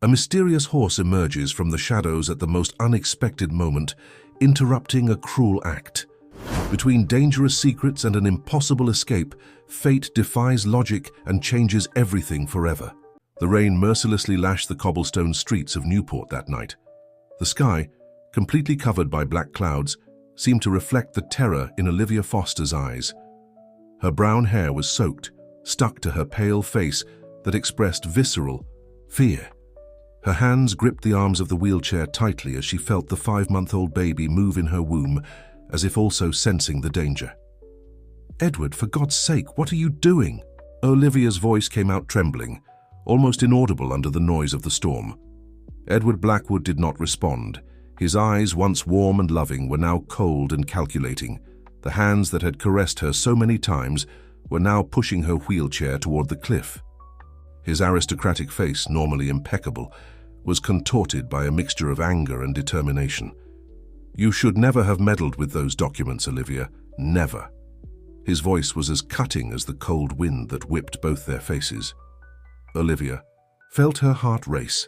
A mysterious horse emerges from the shadows at the most unexpected moment, interrupting a cruel act. Between dangerous secrets and an impossible escape, fate defies logic and changes everything forever. The rain mercilessly lashed the cobblestone streets of Newport that night. The sky, completely covered by black clouds, seemed to reflect the terror in Olivia Foster's eyes. Her brown hair was soaked, stuck to her pale face that expressed visceral fear. Her hands gripped the arms of the wheelchair tightly as she felt the 5-month-old baby move in her womb, as if also sensing the danger. "Edward, for God's sake, what are you doing?" Olivia's voice came out trembling, almost inaudible under the noise of the storm. Edward Blackwood did not respond. His eyes, once warm and loving, were now cold and calculating. The hands that had caressed her so many times were now pushing her wheelchair toward the cliff. His aristocratic face, normally impeccable, was contorted by a mixture of anger and determination. "You should never have meddled with those documents, Olivia. Never." His voice was as cutting as the cold wind that whipped both their faces. Olivia felt her heart race.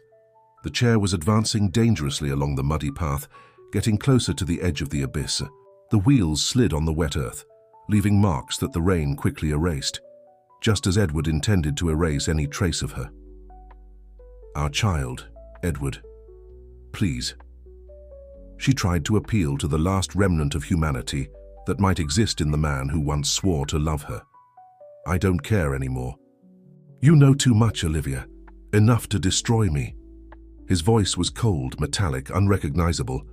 The chair was advancing dangerously along the muddy path, getting closer to the edge of the abyss. The wheels slid on the wet earth, leaving marks that the rain quickly erased, just as Edward intended to erase any trace of her. "Our child, Edward. Please." She tried to appeal to the last remnant of humanity that might exist in the man who once swore to love her. "I don't care anymore." "You know too much, Olivia. Enough to destroy me." His voice was cold, metallic, unrecognizable.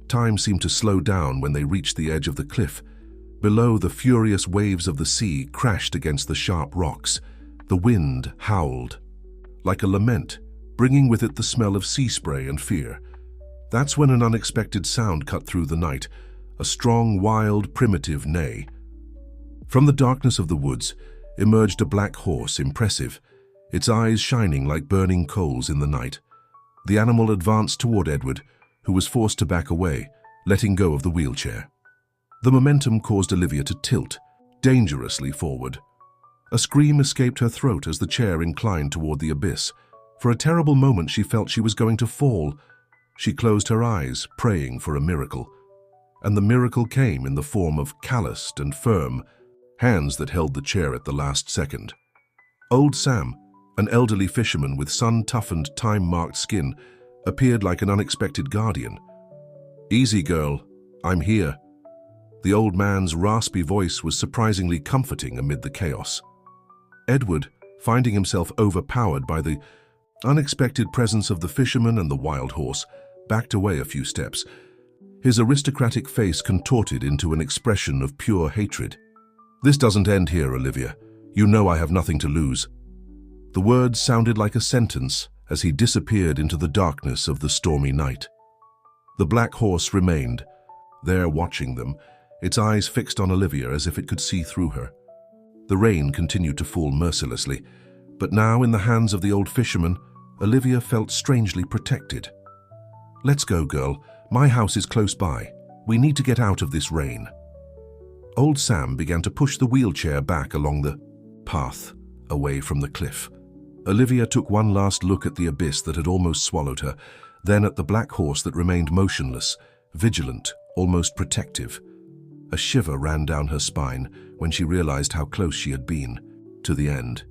Time seemed to slow down when they reached the edge of the cliff. Below, the furious waves of the sea crashed against the sharp rocks. The wind howled, like a lament, bringing with it the smell of sea spray and fear. That's when an unexpected sound cut through the night, a strong, wild, primitive neigh. From the darkness of the woods emerged a black horse, impressive, its eyes shining like burning coals in the night. The animal advanced toward Edward, who was forced to back away, letting go of the wheelchair. The momentum caused Olivia to tilt, dangerously forward. A scream escaped her throat as the chair inclined toward the abyss. For a terrible moment she felt she was going to fall. She closed her eyes, praying for a miracle. And the miracle came in the form of calloused and firm hands that held the chair at the last second. Old Sam, an elderly fisherman with sun-toughened, time-marked skin, appeared like an unexpected guardian. "Easy, girl. I'm here." The old man's raspy voice was surprisingly comforting amid the chaos. Edward, finding himself overpowered by the unexpected presence of the fisherman and the wild horse, backed away a few steps. His aristocratic face contorted into an expression of pure hatred. "This doesn't end here, Olivia. You know I have nothing to lose." The words sounded like a sentence as he disappeared into the darkness of the stormy night. The black horse remained, there watching them, its eyes fixed on Olivia as if it could see through her. The rain continued to fall mercilessly, but now in the hands of the old fisherman, Olivia felt strangely protected. "Let's go, girl. My house is close by. We need to get out of this rain." Old Sam began to push the wheelchair back along the path, away from the cliff. Olivia took one last look at the abyss that had almost swallowed her, then at the black horse that remained motionless, vigilant, almost protective. A shiver ran down her spine when she realized how close she had been to the end.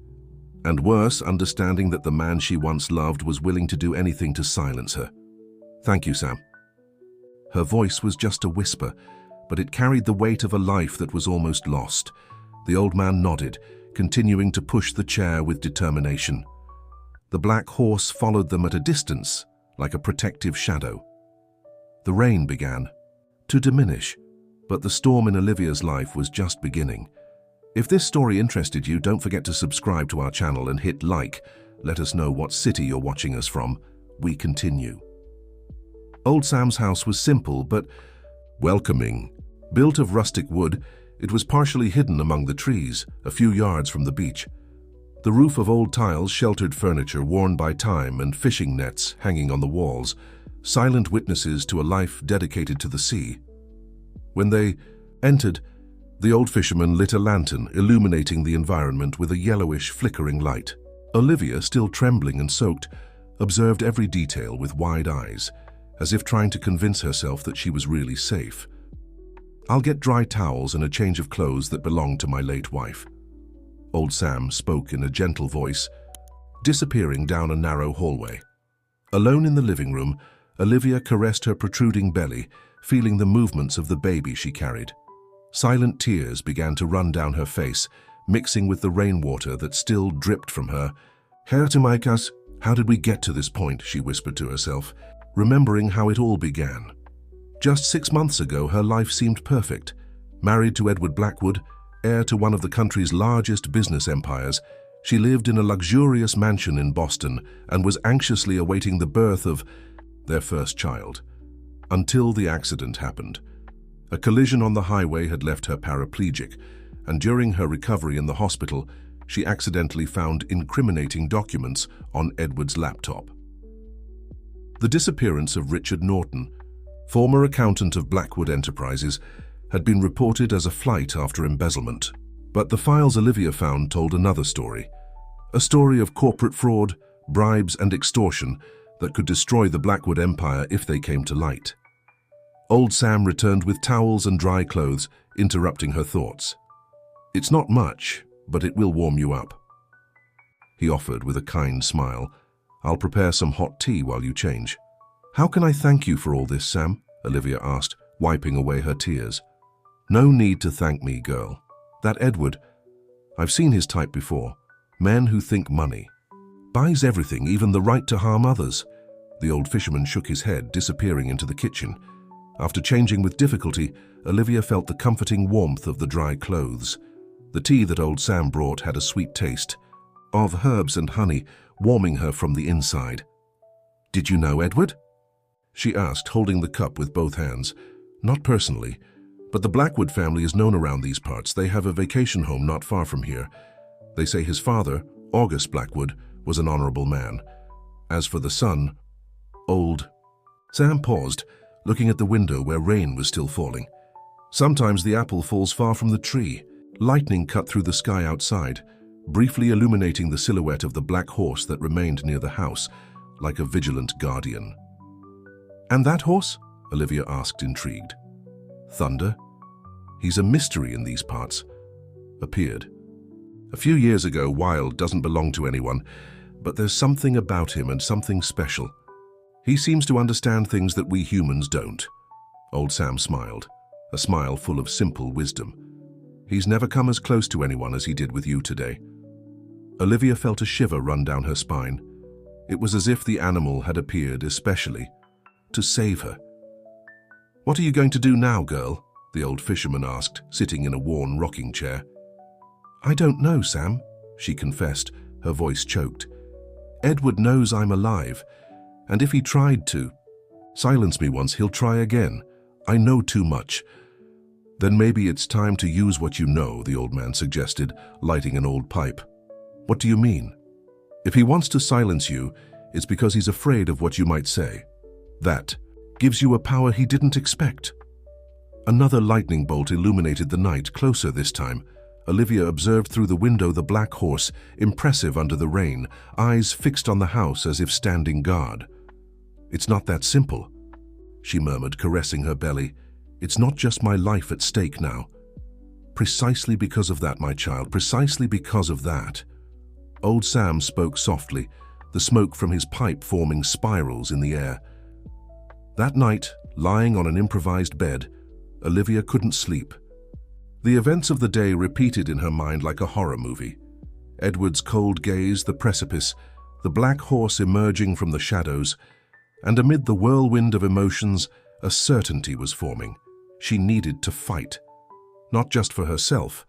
And worse, understanding that the man she once loved was willing to do anything to silence her. "Thank you, Sam." Her voice was just a whisper, but it carried the weight of a life that was almost lost. The old man nodded, continuing to push the chair with determination. The black horse followed them at a distance, like a protective shadow. The rain began to diminish, but the storm in Olivia's life was just beginning. If this story interested you, don't forget to subscribe to our channel and hit like. Let us know what city you're watching us from. We continue. Old Sam's house was simple but welcoming. Built of rustic wood, it was partially hidden among the trees, a few yards from the beach. The roof of old tiles sheltered furniture worn by time and fishing nets hanging on the walls, silent witnesses to a life dedicated to the sea. When they entered, the old fisherman lit a lantern, illuminating the environment with a yellowish, flickering light. Olivia, still trembling and soaked, observed every detail with wide eyes, as if trying to convince herself that she was really safe. "I'll get dry towels and a change of clothes that belonged to my late wife." Old Sam spoke in a gentle voice, disappearing down a narrow hallway. Alone in the living room, Olivia caressed her protruding belly, feeling the movements of the baby she carried. Silent tears began to run down her face, mixing with the rainwater that still dripped from her. "Herr Timaikas, how did we get to this point?" she whispered to herself, remembering how it all began. Just 6 months ago, her life seemed perfect. Married to Edward Blackwood, heir to one of the country's largest business empires, she lived in a luxurious mansion in Boston and was anxiously awaiting the birth of their first child. Until the accident happened. A collision on the highway had left her paraplegic, and during her recovery in the hospital, she accidentally found incriminating documents on Edward's laptop. The disappearance of Richard Norton, former accountant of Blackwood Enterprises, had been reported as a flight after embezzlement. But the files Olivia found told another story. A story of corporate fraud, bribes and extortion that could destroy the Blackwood Empire if they came to light. Old Sam returned with towels and dry clothes, interrupting her thoughts. "It's not much, but it will warm you up," he offered with a kind smile. "I'll prepare some hot tea while you change." "How can I thank you for all this, Sam?" Olivia asked, wiping away her tears. "No need to thank me, girl. That Edward, I've seen his type before. Men who think money. Buys everything, even the right to harm others." The old fisherman shook his head, disappearing into the kitchen. After changing with difficulty, Olivia felt the comforting warmth of the dry clothes. The tea that old Sam brought had a sweet taste, of herbs and honey, warming her from the inside. "Did you know Edward?" she asked, holding the cup with both hands. "Not personally, but the Blackwood family is known around these parts. They have a vacation home not far from here. They say his father, August Blackwood, was an honorable man. As for the son, old..." Sam paused, looking at the window where rain was still falling. Sometimes the apple falls far from the tree. Lightning cut through the sky outside, briefly illuminating the silhouette of the black horse that remained near the house, like a vigilant guardian. "And that horse?" Olivia asked, intrigued. "Thunder. He's a mystery in these parts. Appeared a few years ago. Wild doesn't belong to anyone, but there's something about him and something special. He seems to understand things that we humans don't." Old Sam smiled, a smile full of simple wisdom. "He's never come as close to anyone as he did with you today." Olivia felt a shiver run down her spine. It was as if the animal had appeared especially to save her. "What are you going to do now, girl?" the old fisherman asked, sitting in a worn rocking chair. "I don't know, Sam," she confessed, her voice choked. "Edward knows I'm alive, and if he tried to silence me once, he'll try again. I know too much." "Then maybe it's time to use what you know," the old man suggested, lighting an old pipe. "What do you mean?" "If he wants to silence you, it's because he's afraid of what you might say. That gives you a power he didn't expect." Another lightning bolt illuminated the night, closer this time. Olivia observed through the window the black horse, impressive under the rain, eyes fixed on the house as if standing guard. "It's not that simple," she murmured, caressing her belly. "It's not just my life at stake now." "Precisely because of that, my child, precisely because of that." Old Sam spoke softly, the smoke from his pipe forming spirals in the air. That night, lying on an improvised bed, Olivia couldn't sleep. The events of the day repeated in her mind like a horror movie. Edward's cold gaze, the precipice, the black horse emerging from the shadows, and amid the whirlwind of emotions, a certainty was forming. She needed to fight, not just for herself,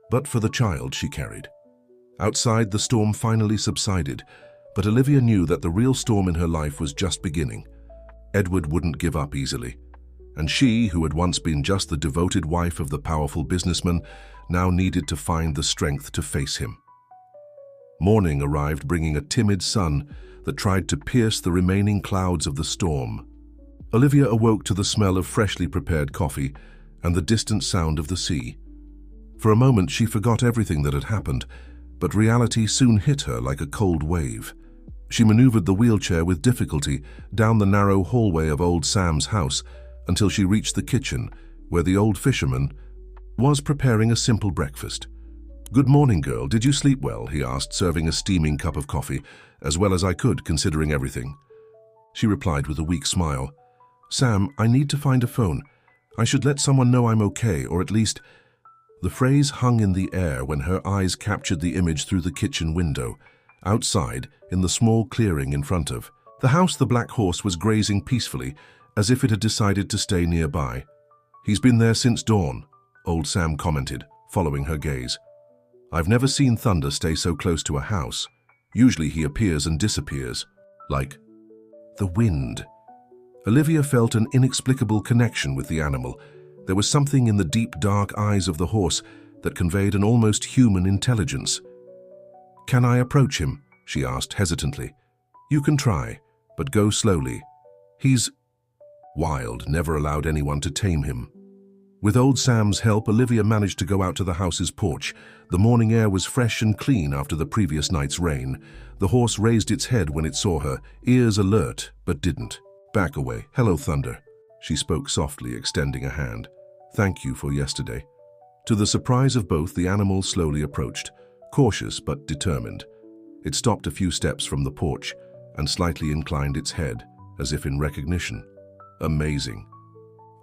but for the child she carried. Outside, the storm finally subsided, but Olivia knew that the real storm in her life was just beginning. Edward wouldn't give up easily, and she, who had once been just the devoted wife of the powerful businessman, now needed to find the strength to face him. Morning arrived, bringing a timid sun that tried to pierce the remaining clouds of the storm. Olivia awoke to the smell of freshly prepared coffee and the distant sound of the sea. For a moment she forgot everything that had happened, but reality soon hit her like a cold wave. She maneuvered the wheelchair with difficulty down the narrow hallway of old Sam's house until she reached the kitchen, where the old fisherman was preparing a simple breakfast. "Good morning, girl. Did you sleep well?" he asked, serving a steaming cup of coffee, "as well as I could, considering everything." She replied with a weak smile. "Sam, I need to find a phone. I should let someone know I'm okay, or at least—" The phrase hung in the air when her eyes captured the image through the kitchen window. Outside, in the small clearing in front of the house, the black horse was grazing peacefully, as if it had decided to stay nearby. "He's been there since dawn," old Sam commented, following her gaze. "I've never seen Thunder stay so close to a house. Usually he appears and disappears, like the wind." Olivia felt an inexplicable connection with the animal. There was something in the deep, dark eyes of the horse that conveyed an almost human intelligence. "Can I approach him?" she asked hesitantly. "You can try, but go slowly. He's wild, never allowed anyone to tame him." With old Sam's help, Olivia managed to go out to the house's porch. The morning air was fresh and clean after the previous night's rain. The horse raised its head when it saw her, ears alert, but didn't back away. "Hello, Thunder," she spoke softly, extending a hand. "Thank you for yesterday." To the surprise of both, the animal slowly approached, cautious but determined. It stopped a few steps from the porch and slightly inclined its head, as if in recognition. "Amazing,"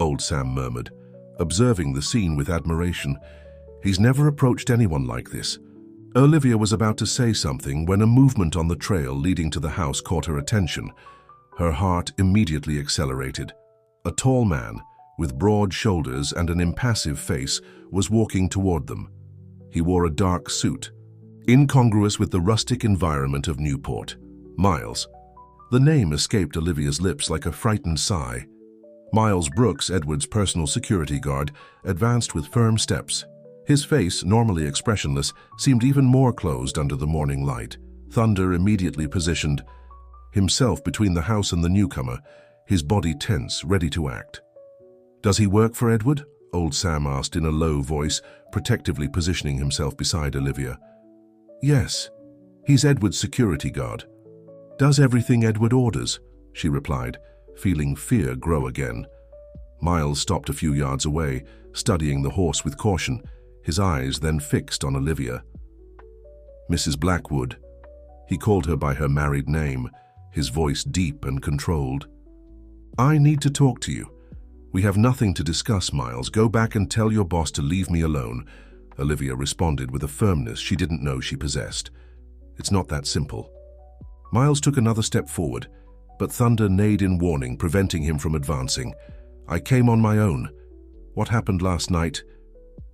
old Sam murmured, observing the scene with admiration. "He's never approached anyone like this." Olivia was about to say something when a movement on the trail leading to the house caught her attention. Her heart immediately accelerated. A tall man, with broad shoulders and an impassive face, was walking toward them. He wore a dark suit, incongruous with the rustic environment of Newport. Miles. The name escaped Olivia's lips like a frightened sigh. Miles Brooks, Edward's personal security guard, advanced with firm steps. His face, normally expressionless, seemed even more closed under the morning light. Thunder immediately positioned himself between the house and the newcomer, his body tense, ready to act. "Does he work for Edward?" old Sam asked in a low voice, protectively positioning himself beside Olivia. "Yes, he's Edward's security guard. Does everything Edward orders," she replied, feeling fear grow again. Miles stopped a few yards away, studying the horse with caution, his eyes then fixed on Olivia. "Mrs. Blackwood." He called her by her married name, his voice deep and controlled. "I need to talk to you." "We have nothing to discuss, Miles. Go back and tell your boss to leave me alone," Olivia responded with a firmness she didn't know she possessed. "It's not that simple." Miles took another step forward, but Thunder neighed in warning, preventing him from advancing. "I came on my own. What happened last night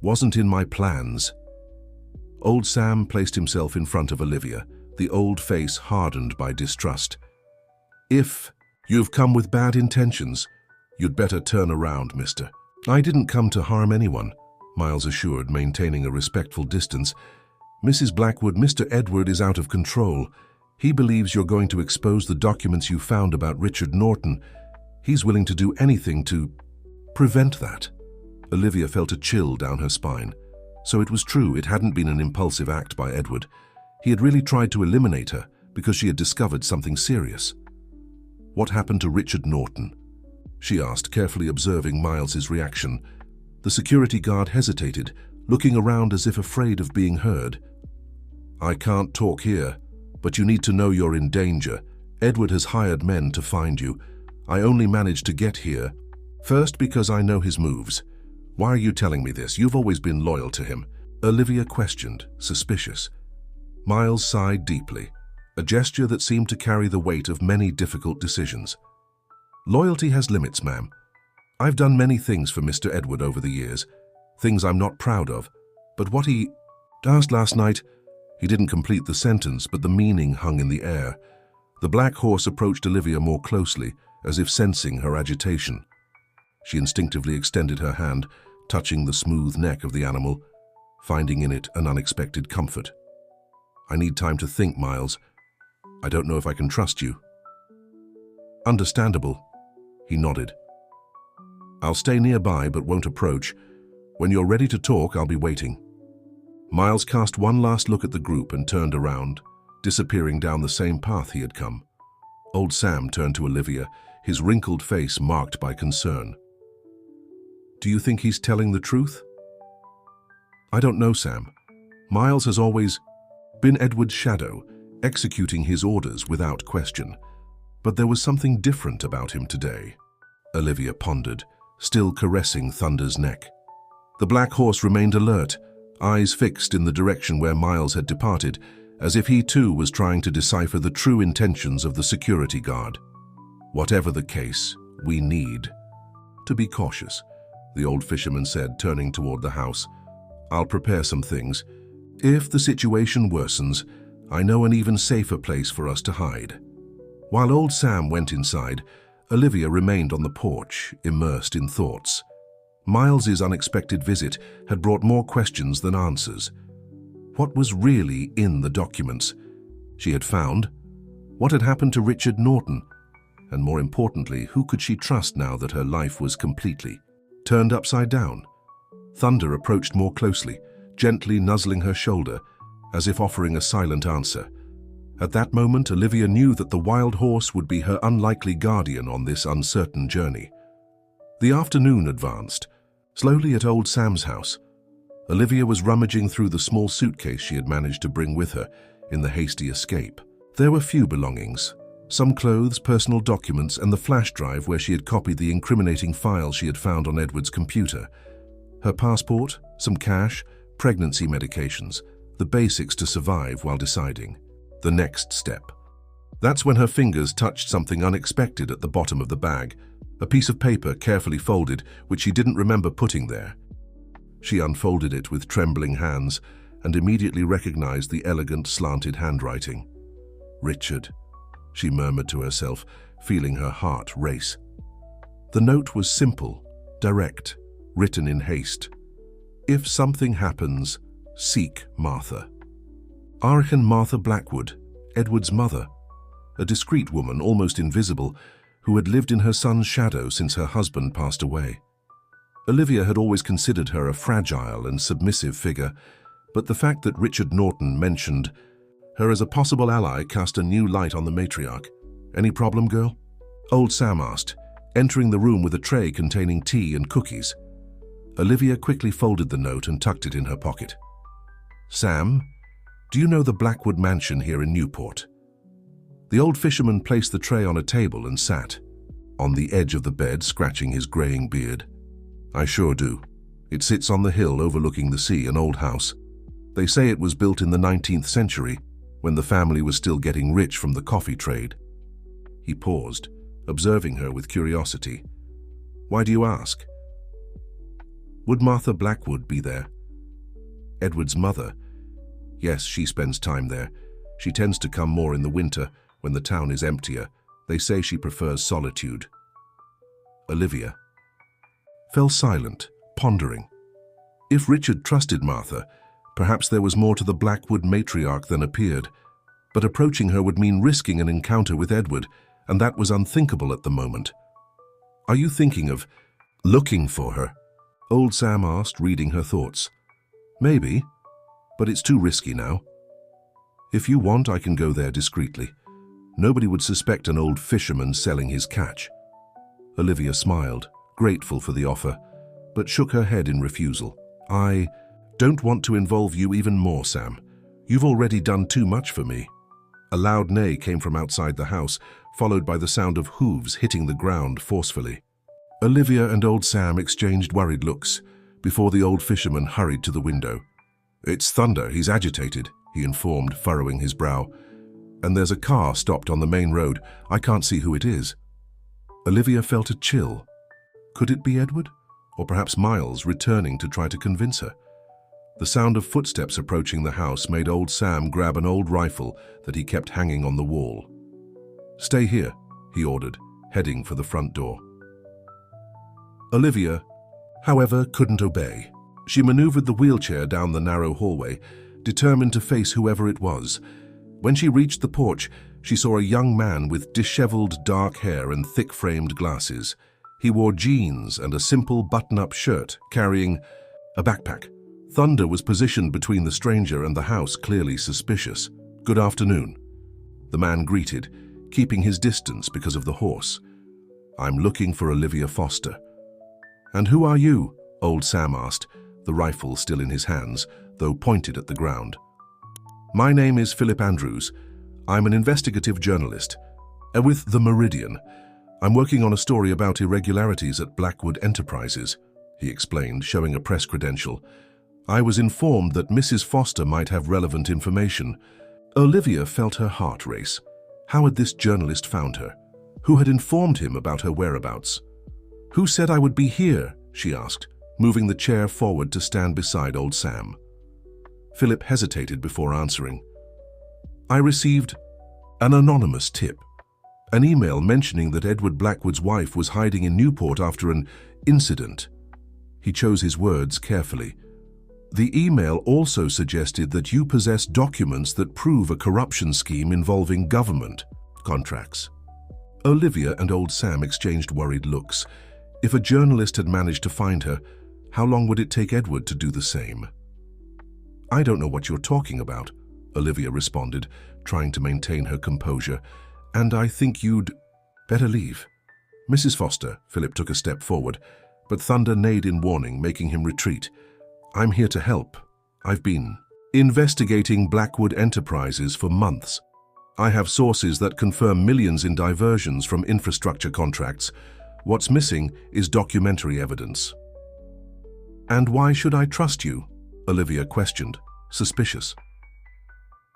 wasn't in my plans." Old Sam placed himself in front of Olivia, the old face hardened by distrust. "If you've come with bad intentions, you'd better turn around, mister." "I didn't come to harm anyone," Miles assured, maintaining a respectful distance. "Mrs. Blackwood, Mr. Edward is out of control. He believes you're going to expose the documents you found about Richard Norton. He's willing to do anything to prevent that." Olivia felt a chill down her spine. So it was true, it hadn't been an impulsive act by Edward. He had really tried to eliminate her because she had discovered something serious. "What happened to Richard Norton?" she asked, carefully observing Miles's reaction. The security guard hesitated, looking around as if afraid of being heard. "I can't talk here, but you need to know you're in danger. Edward has hired men to find you. I only managed to get here first because I know his moves." "Why are you telling me this? You've always been loyal to him," Olivia questioned, suspicious. Miles sighed deeply, a gesture that seemed to carry the weight of many difficult decisions. "Loyalty has limits, ma'am. I've done many things for Mr. Edward over the years, things I'm not proud of, but what he asked last night—" He didn't complete the sentence, but the meaning hung in the air. The black horse approached Olivia more closely, as if sensing her agitation. She instinctively extended her hand, touching the smooth neck of the animal, finding in it an unexpected comfort. "I need time to think, Miles. I don't know if I can trust you." "Understandable," he nodded. "I'll stay nearby but won't approach. When you're ready to talk, I'll be waiting." Miles cast one last look at the group and turned around. disappearing down the same path he had come. Old Sam turned to Olivia, his wrinkled face marked by concern. "Do you think he's telling the truth?" "I don't know, Sam. Miles has always been Edward's shadow, executing his orders without question. But there was something different about him today." Olivia pondered, still caressing Thunder's neck. The black horse remained alert, eyes fixed in the direction where Miles had departed, as if he too was trying to decipher the true intentions of the security guard. "Whatever the case, we need to be cautious," the old fisherman said, turning toward the house. "I'll prepare some things. If the situation worsens, I know an even safer place for us to hide." While old Sam went inside, Olivia remained on the porch, immersed in thoughts. Miles's unexpected visit had brought more questions than answers. What was really in the documents she had found? What had happened to Richard Norton? And more importantly, who could she trust now that her life was completely turned upside down? Thunder approached more closely, gently nuzzling her shoulder, as if offering a silent answer. At that moment, Olivia knew that the wild horse would be her unlikely guardian on this uncertain journey. The afternoon advanced. Slowly at old Sam's house, Olivia was rummaging through the small suitcase she had managed to bring with her in the hasty escape. There were few belongings, some clothes, personal documents, and the flash drive where she had copied the incriminating files she had found on Edward's computer. Her passport, some cash, pregnancy medications, the basics to survive while deciding the next step. That's when her fingers touched something unexpected at the bottom of the bag, a piece of paper carefully folded, which she didn't remember putting there. She unfolded it with trembling hands and immediately recognized the elegant, slanted handwriting. "Richard," she murmured to herself, feeling her heart race. The note was simple, direct, written in haste. "If something happens, seek Martha." Archen Martha Blackwood, Edward's mother, a discreet woman, almost invisible, who had lived in her son's shadow since her husband passed away. Olivia had always considered her a fragile and submissive figure, but the fact that Richard Norton mentioned her as a possible ally cast a new light on the matriarch. "Any problem, girl?" old Sam asked, entering the room with a tray containing tea and cookies. Olivia quickly folded the note and tucked it in her pocket. "Sam, do you know the Blackwood mansion here in Newport?" The old fisherman placed the tray on a table and sat on the edge of the bed, scratching his graying beard. "I sure do. It sits on the hill overlooking the sea, an old house. They say it was built in the 19th century, when the family was still getting rich from the coffee trade." He paused, observing her with curiosity. "Why do you ask?" "Would Martha Blackwood be there?" "Edward's mother?" "Yes, she spends time there. She tends to come more in the winter, when the town is emptier. They say she prefers solitude." Olivia fell silent, pondering. If Richard trusted Martha, perhaps there was more to the Blackwood matriarch than appeared. But approaching her would mean risking an encounter with Edward, and that was unthinkable at the moment. "Are you thinking of looking for her?" old Sam asked, reading her thoughts. "Maybe, but it's too risky now. If you want, I can go there discreetly. Nobody would suspect an old fisherman selling his catch." Olivia smiled, grateful for the offer, but shook her head in refusal. "I don't want to involve you even more, Sam. You've already done too much for me." A loud neigh came from outside the house, followed by the sound of hooves hitting the ground forcefully. Olivia and old Sam exchanged worried looks before the old fisherman hurried to the window. "It's Thunder, he's agitated," he informed, furrowing his brow. "And there's a car stopped on the main road. I can't see who it is." Olivia felt a chill. Could it be Edward? Or perhaps Miles returning to try to convince her? The sound of footsteps approaching the house made old Sam grab an old rifle that he kept hanging on the wall. "Stay here," he ordered, heading for the front door. Olivia, however, couldn't obey. She maneuvered the wheelchair down the narrow hallway, determined to face whoever it was. When she reached the porch, she saw a young man with disheveled dark hair and thick-framed glasses. He wore jeans and a simple button-up shirt, carrying a backpack. Thunder was positioned between the stranger and the house, clearly suspicious. Good afternoon. The man greeted, keeping his distance because of the horse. I'm looking for Olivia Foster. And who are you? Old Sam asked, the rifle still in his hands, though pointed at the ground. My name is Philip Andrews. I'm an investigative journalist. With the Meridian. I'm working on a story about irregularities at Blackwood Enterprises, he explained, showing a press credential. I was informed that Mrs. Foster might have relevant information. Olivia felt her heart race. How had this journalist found her? Who had informed him about her whereabouts? Who said I would be here? She asked, moving the chair forward to stand beside old Sam. Philip hesitated before answering. I received an anonymous tip. An email mentioning that Edward Blackwood's wife was hiding in Newport after an incident. He chose his words carefully. The email also suggested that you possess documents that prove a corruption scheme involving government contracts. Olivia and old Sam exchanged worried looks. If a journalist had managed to find her, how long would it take Edward to do the same? I don't know what you're talking about, Olivia responded, trying to maintain her composure. And I think you'd better leave. Mrs. Foster, Philip took a step forward, but Thunder neighed in warning, making him retreat. I'm here to help. I've been investigating Blackwood Enterprises for months. I have sources that confirm millions in diversions from infrastructure contracts. What's missing is documentary evidence. And why should I trust you? Olivia questioned, suspicious.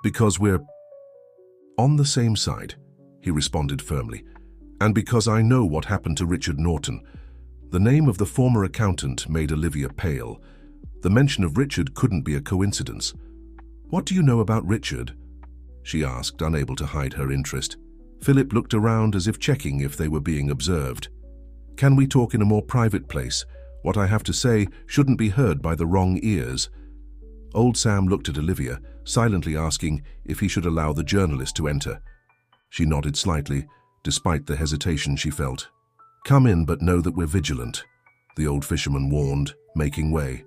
Because we're on the same side, he responded firmly, and because I know what happened to Richard Norton. The name of the former accountant made Olivia pale. The mention of Richard couldn't be a coincidence. What do you know about Richard? She asked, unable to hide her interest. Philip looked around as if checking if they were being observed. Can we talk in a more private place? What I have to say shouldn't be heard by the wrong ears. Old Sam looked at Olivia, silently asking if he should allow the journalist to enter. She nodded slightly, despite the hesitation she felt. Come in, but know that we're vigilant, the old fisherman warned, making way.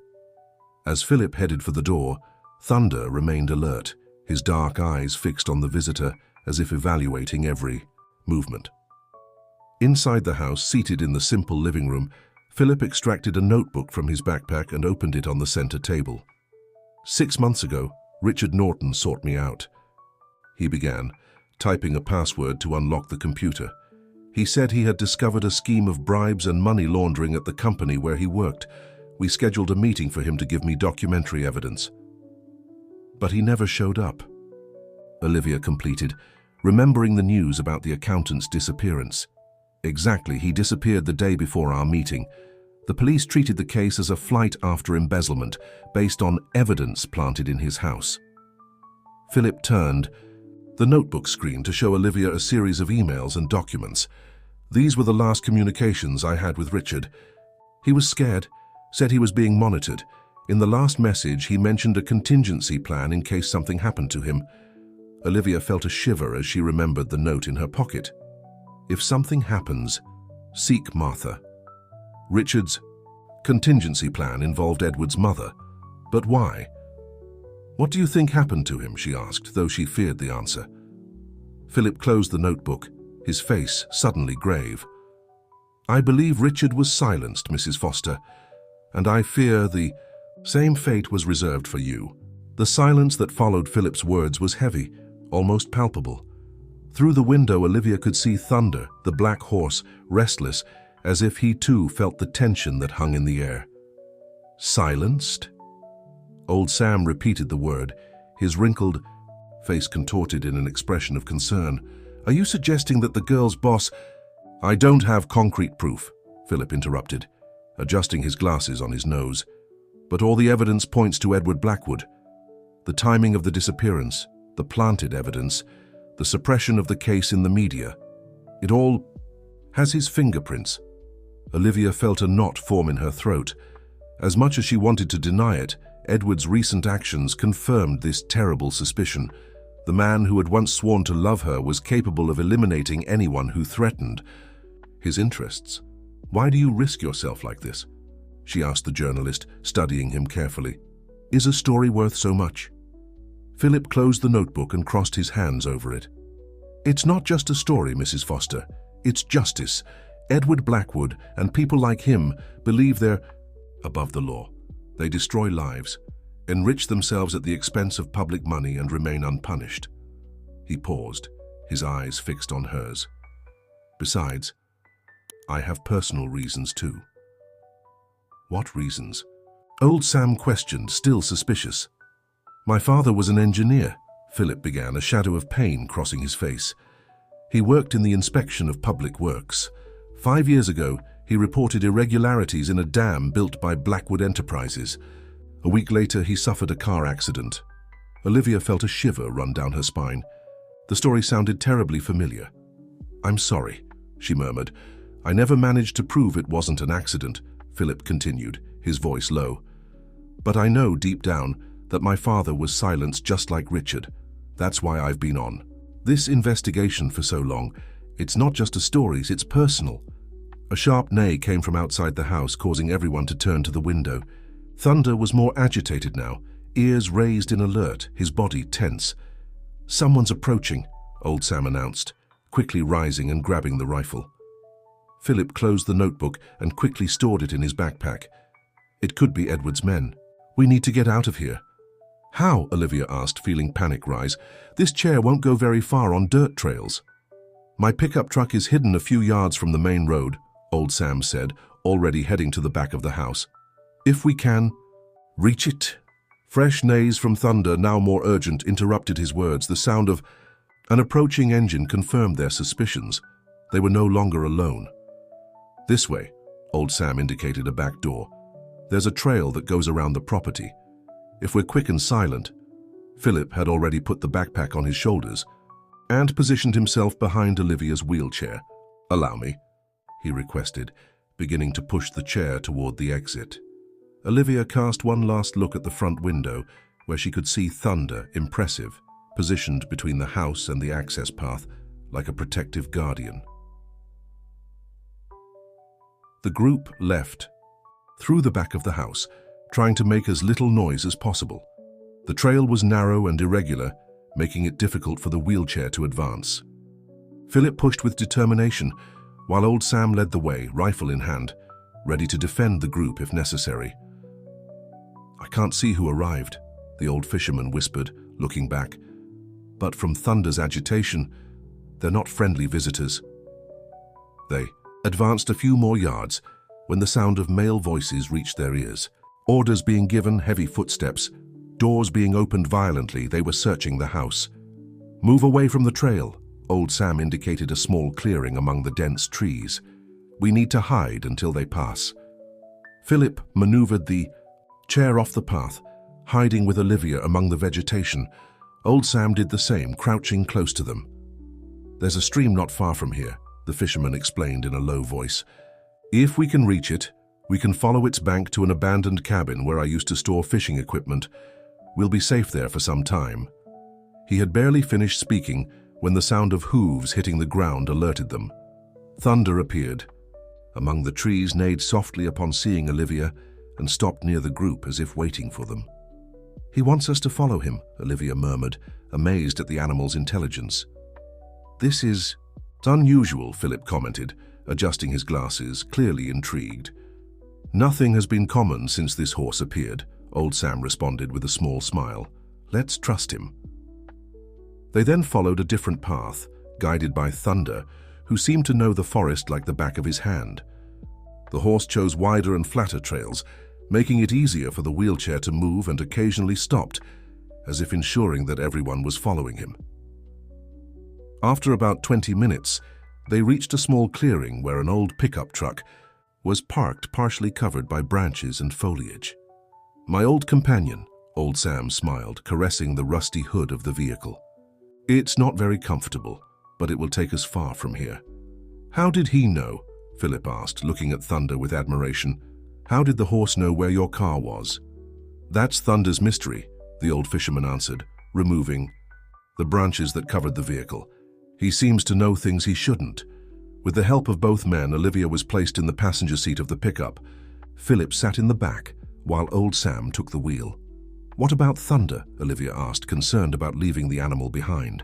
As Philip headed for the door, Thunder remained alert, his dark eyes fixed on the visitor as if evaluating every movement. Inside the house, seated in the simple living room, Philip extracted a notebook from his backpack and opened it on the center table. 6 months ago, Richard Norton sought me out. He began, typing a password to unlock the computer. He said he had discovered a scheme of bribes and money laundering at the company where he worked. We scheduled a meeting for him to give me documentary evidence. But he never showed up. Olivia completed, remembering the news about the accountant's disappearance. Exactly, he disappeared the day before our meeting. The police treated the case as a flight after embezzlement, based on evidence planted in his house. Philip turned the notebook screen to show Olivia a series of emails and documents. These were the last communications I had with Richard. He was scared, said he was being monitored. In the last message, he mentioned a contingency plan in case something happened to him. Olivia felt a shiver as she remembered the note in her pocket. If something happens, seek Martha. Richard's contingency plan involved Edward's mother. But why? What do you think happened to him? She asked, though she feared the answer. Philip closed the notebook, his face suddenly grave. I believe Richard was silenced, Mrs. Foster, and I fear the same fate was reserved for you. The silence that followed Philip's words was heavy, almost palpable. Through the window, Olivia could see Thunder, the black horse, restless, as if he too felt the tension that hung in the air. Silenced? Old Sam repeated the word, his wrinkled face contorted in an expression of concern. Are you suggesting that the girl's boss— I don't have concrete proof, Philip interrupted, adjusting his glasses on his nose. But all the evidence points to Edward Blackwood. The timing of the disappearance, the planted evidence, the suppression of the case in the media. It all has his fingerprints. Olivia felt a knot form in her throat. As much as she wanted to deny it, Edward's recent actions confirmed this terrible suspicion. The man who had once sworn to love her was capable of eliminating anyone who threatened his interests. Why do you risk yourself like this? She asked the journalist, studying him carefully. Is a story worth so much? Philip closed the notebook and crossed his hands over it. "It's not just a story, Mrs. Foster. It's justice. Edward Blackwood and people like him believe they're above the law. They destroy lives, enrich themselves at the expense of public money, and remain unpunished." He paused, his eyes fixed on hers. "Besides, I have personal reasons too." "What reasons?" Old Sam questioned, still suspicious. "My father was an engineer," Philip began, a shadow of pain crossing his face. "He worked in the inspection of public works. 5 years ago, he reported irregularities in a dam built by Blackwood Enterprises. A week later, he suffered a car accident." Olivia felt a shiver run down her spine. The story sounded terribly familiar. "I'm sorry," she murmured. "I never managed to prove it wasn't an accident," Philip continued, his voice low. "But I know deep down that my father was silenced just like Richard. That's why I've been on this investigation for so long. It's not just a story, it's personal." A sharp neigh came from outside the house, causing everyone to turn to the window. Thunder was more agitated now, ears raised in alert, his body tense. "Someone's approaching," Old Sam announced, quickly rising and grabbing the rifle. Philip closed the notebook and quickly stored it in his backpack. It could be Edward's men. "We need to get out of here." "How?" Olivia asked, feeling panic rise. "This chair won't go very far on dirt trails." "My pickup truck is hidden a few yards from the main road," Old Sam said, already heading to the back of the house. "If we can reach it." Fresh neighs from Thunder, now more urgent, interrupted his words. The sound of an approaching engine confirmed their suspicions. They were no longer alone. "This way," Old Sam indicated a back door. "There's a trail that goes around the property. If we're quick and silent." Philip had already put the backpack on his shoulders and positioned himself behind Olivia's wheelchair. "Allow me," he requested, beginning to push the chair toward the exit. Olivia cast one last look at the front window, where she could see Thunder, impressive, positioned between the house and the access path, like a protective guardian. The group left through the back of the house, trying to make as little noise as possible. The trail was narrow and irregular, making it difficult for the wheelchair to advance. Philip pushed with determination, while Old Sam led the way, rifle in hand, ready to defend the group if necessary. "I can't see who arrived," the old fisherman whispered, looking back. "But from Thunder's agitation, they're not friendly visitors." They advanced a few more yards when the sound of male voices reached their ears. Orders being given, heavy footsteps, doors being opened violently. They were searching the house. "Move away from the trail," Old Sam indicated a small clearing among the dense trees. "We need to hide until they pass." Philip maneuvered the chair off the path, hiding with Olivia among the vegetation. Old Sam did the same, crouching close to them. "There's a stream not far from here," the fisherman explained in a low voice. "If we can reach it, we can follow its bank to an abandoned cabin where I used to store fishing equipment. We'll be safe there for some time." He had barely finished speaking when the sound of hooves hitting the ground alerted them. Thunder appeared. Among the trees, neighed softly upon seeing Olivia and stopped near the group as if waiting for them. "He wants us to follow him," Olivia murmured, amazed at the animal's intelligence. "This is unusual," Philip commented, adjusting his glasses, clearly intrigued. "Nothing has been common since this horse appeared," Old Sam responded with a small smile. "Let's trust him." They then followed a different path, guided by Thunder, who seemed to know the forest like the back of his hand. The horse chose wider and flatter trails, making it easier for the wheelchair to move, and occasionally stopped, as if ensuring that everyone was following him. After about 20 minutes, they reached a small clearing where an old pickup truck was parked, partially covered by branches and foliage. "My old companion," Old Sam smiled, caressing the rusty hood of the vehicle. "It's not very comfortable, but it will take us far from here." "How did he know?" Philip asked, looking at Thunder with admiration. "How did the horse know where your car was?" "That's Thunder's mystery," the old fisherman answered, removing the branches that covered the vehicle. "He seems to know things he shouldn't." With the help of both men, Olivia was placed in the passenger seat of the pickup. Philip sat in the back, while Old Sam took the wheel. What about Thunder? Olivia asked, concerned about leaving the animal behind.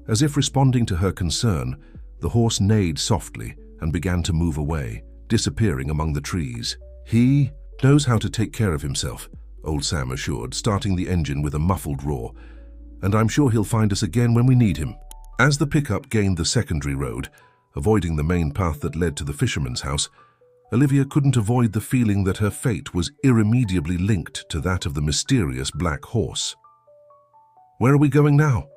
As if responding to her concern, the horse neighed softly and began to move away, disappearing among the trees. He knows how to take care of himself, old Sam assured, starting the engine with a muffled roar. And I'm sure he'll find us again when we need him. As the pickup gained the secondary road, avoiding the main path that led to the fisherman's house, Olivia couldn't avoid the feeling that her fate was irremediably linked to that of the mysterious black horse. "Where are we going now?"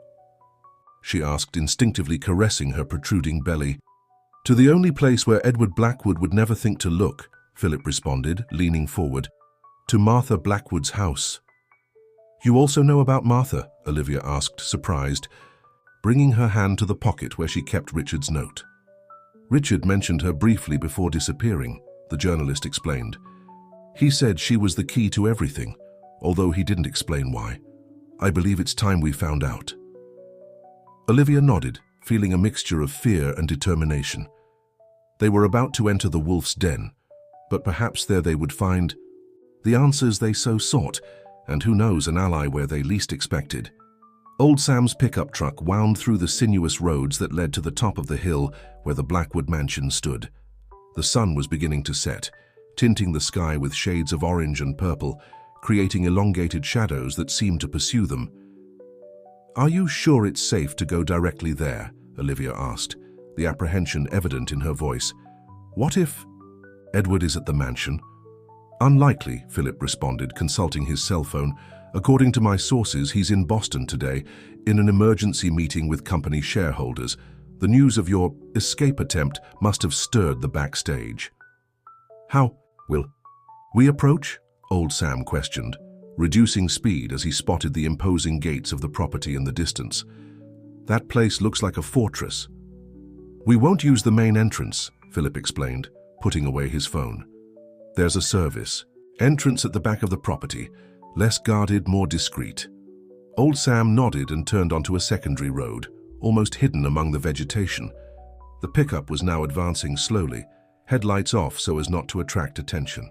she asked, instinctively caressing her protruding belly. "To the only place where Edward Blackwood would never think to look," Philip responded, leaning forward. "To Martha Blackwood's house." "You also know about Martha?" Olivia asked, surprised, bringing her hand to the pocket where she kept Richard's note. "Richard mentioned her briefly before disappearing," the journalist explained. "He said she was the key to everything, although he didn't explain why. I believe it's time we found out." Olivia nodded, feeling a mixture of fear and determination. They were about to enter the wolf's den, but perhaps there they would find the answers they so sought, and who knows, an ally where they least expected. Old Sam's pickup truck wound through the sinuous roads that led to the top of the hill where the Blackwood mansion stood. The sun was beginning to set, tinting the sky with shades of orange and purple, creating elongated shadows that seemed to pursue them. "Are you sure it's safe to go directly there?" Olivia asked, the apprehension evident in her voice. "What if Edward is at the mansion?" "Unlikely," Philip responded, consulting his cell phone. "According to my sources, he's in Boston today, in an emergency meeting with company shareholders. The news of your escape attempt must have stirred the backstage." "How will we approach?" old Sam questioned, reducing speed as he spotted the imposing gates of the property in the distance. "That place looks like a fortress." "We won't use the main entrance," Philip explained, putting away his phone. "There's a service entrance at the back of the property, less guarded, more discreet." Old Sam nodded and turned onto a secondary road, almost hidden among the vegetation. The pickup was now advancing slowly, headlights off so as not to attract attention.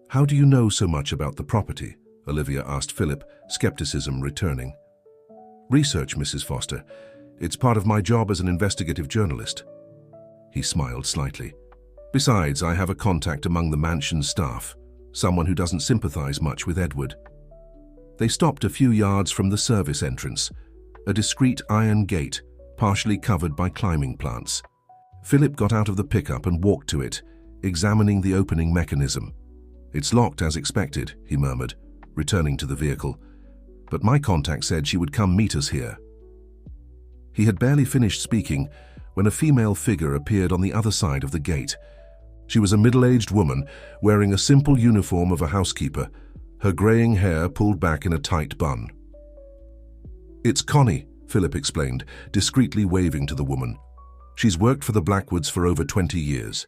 "How do you know so much about the property?" Olivia asked Philip, skepticism returning. "Research, Mrs. Foster. It's part of my job as an investigative journalist." He smiled slightly. "Besides, I have a contact among the mansion's staff, someone who doesn't sympathize much with Edward." They stopped a few yards from the service entrance, a discreet iron gate, partially covered by climbing plants. Philip got out of the pickup and walked to it, examining the opening mechanism. "It's locked as expected," he murmured, returning to the vehicle. "But my contact said she would come meet us here." He had barely finished speaking when a female figure appeared on the other side of the gate. She was a middle-aged woman wearing a simple uniform of a housekeeper, her graying hair pulled back in a tight bun. "It's Connie," Philip explained, discreetly waving to the woman. "She's worked for the Blackwoods for over 20 years.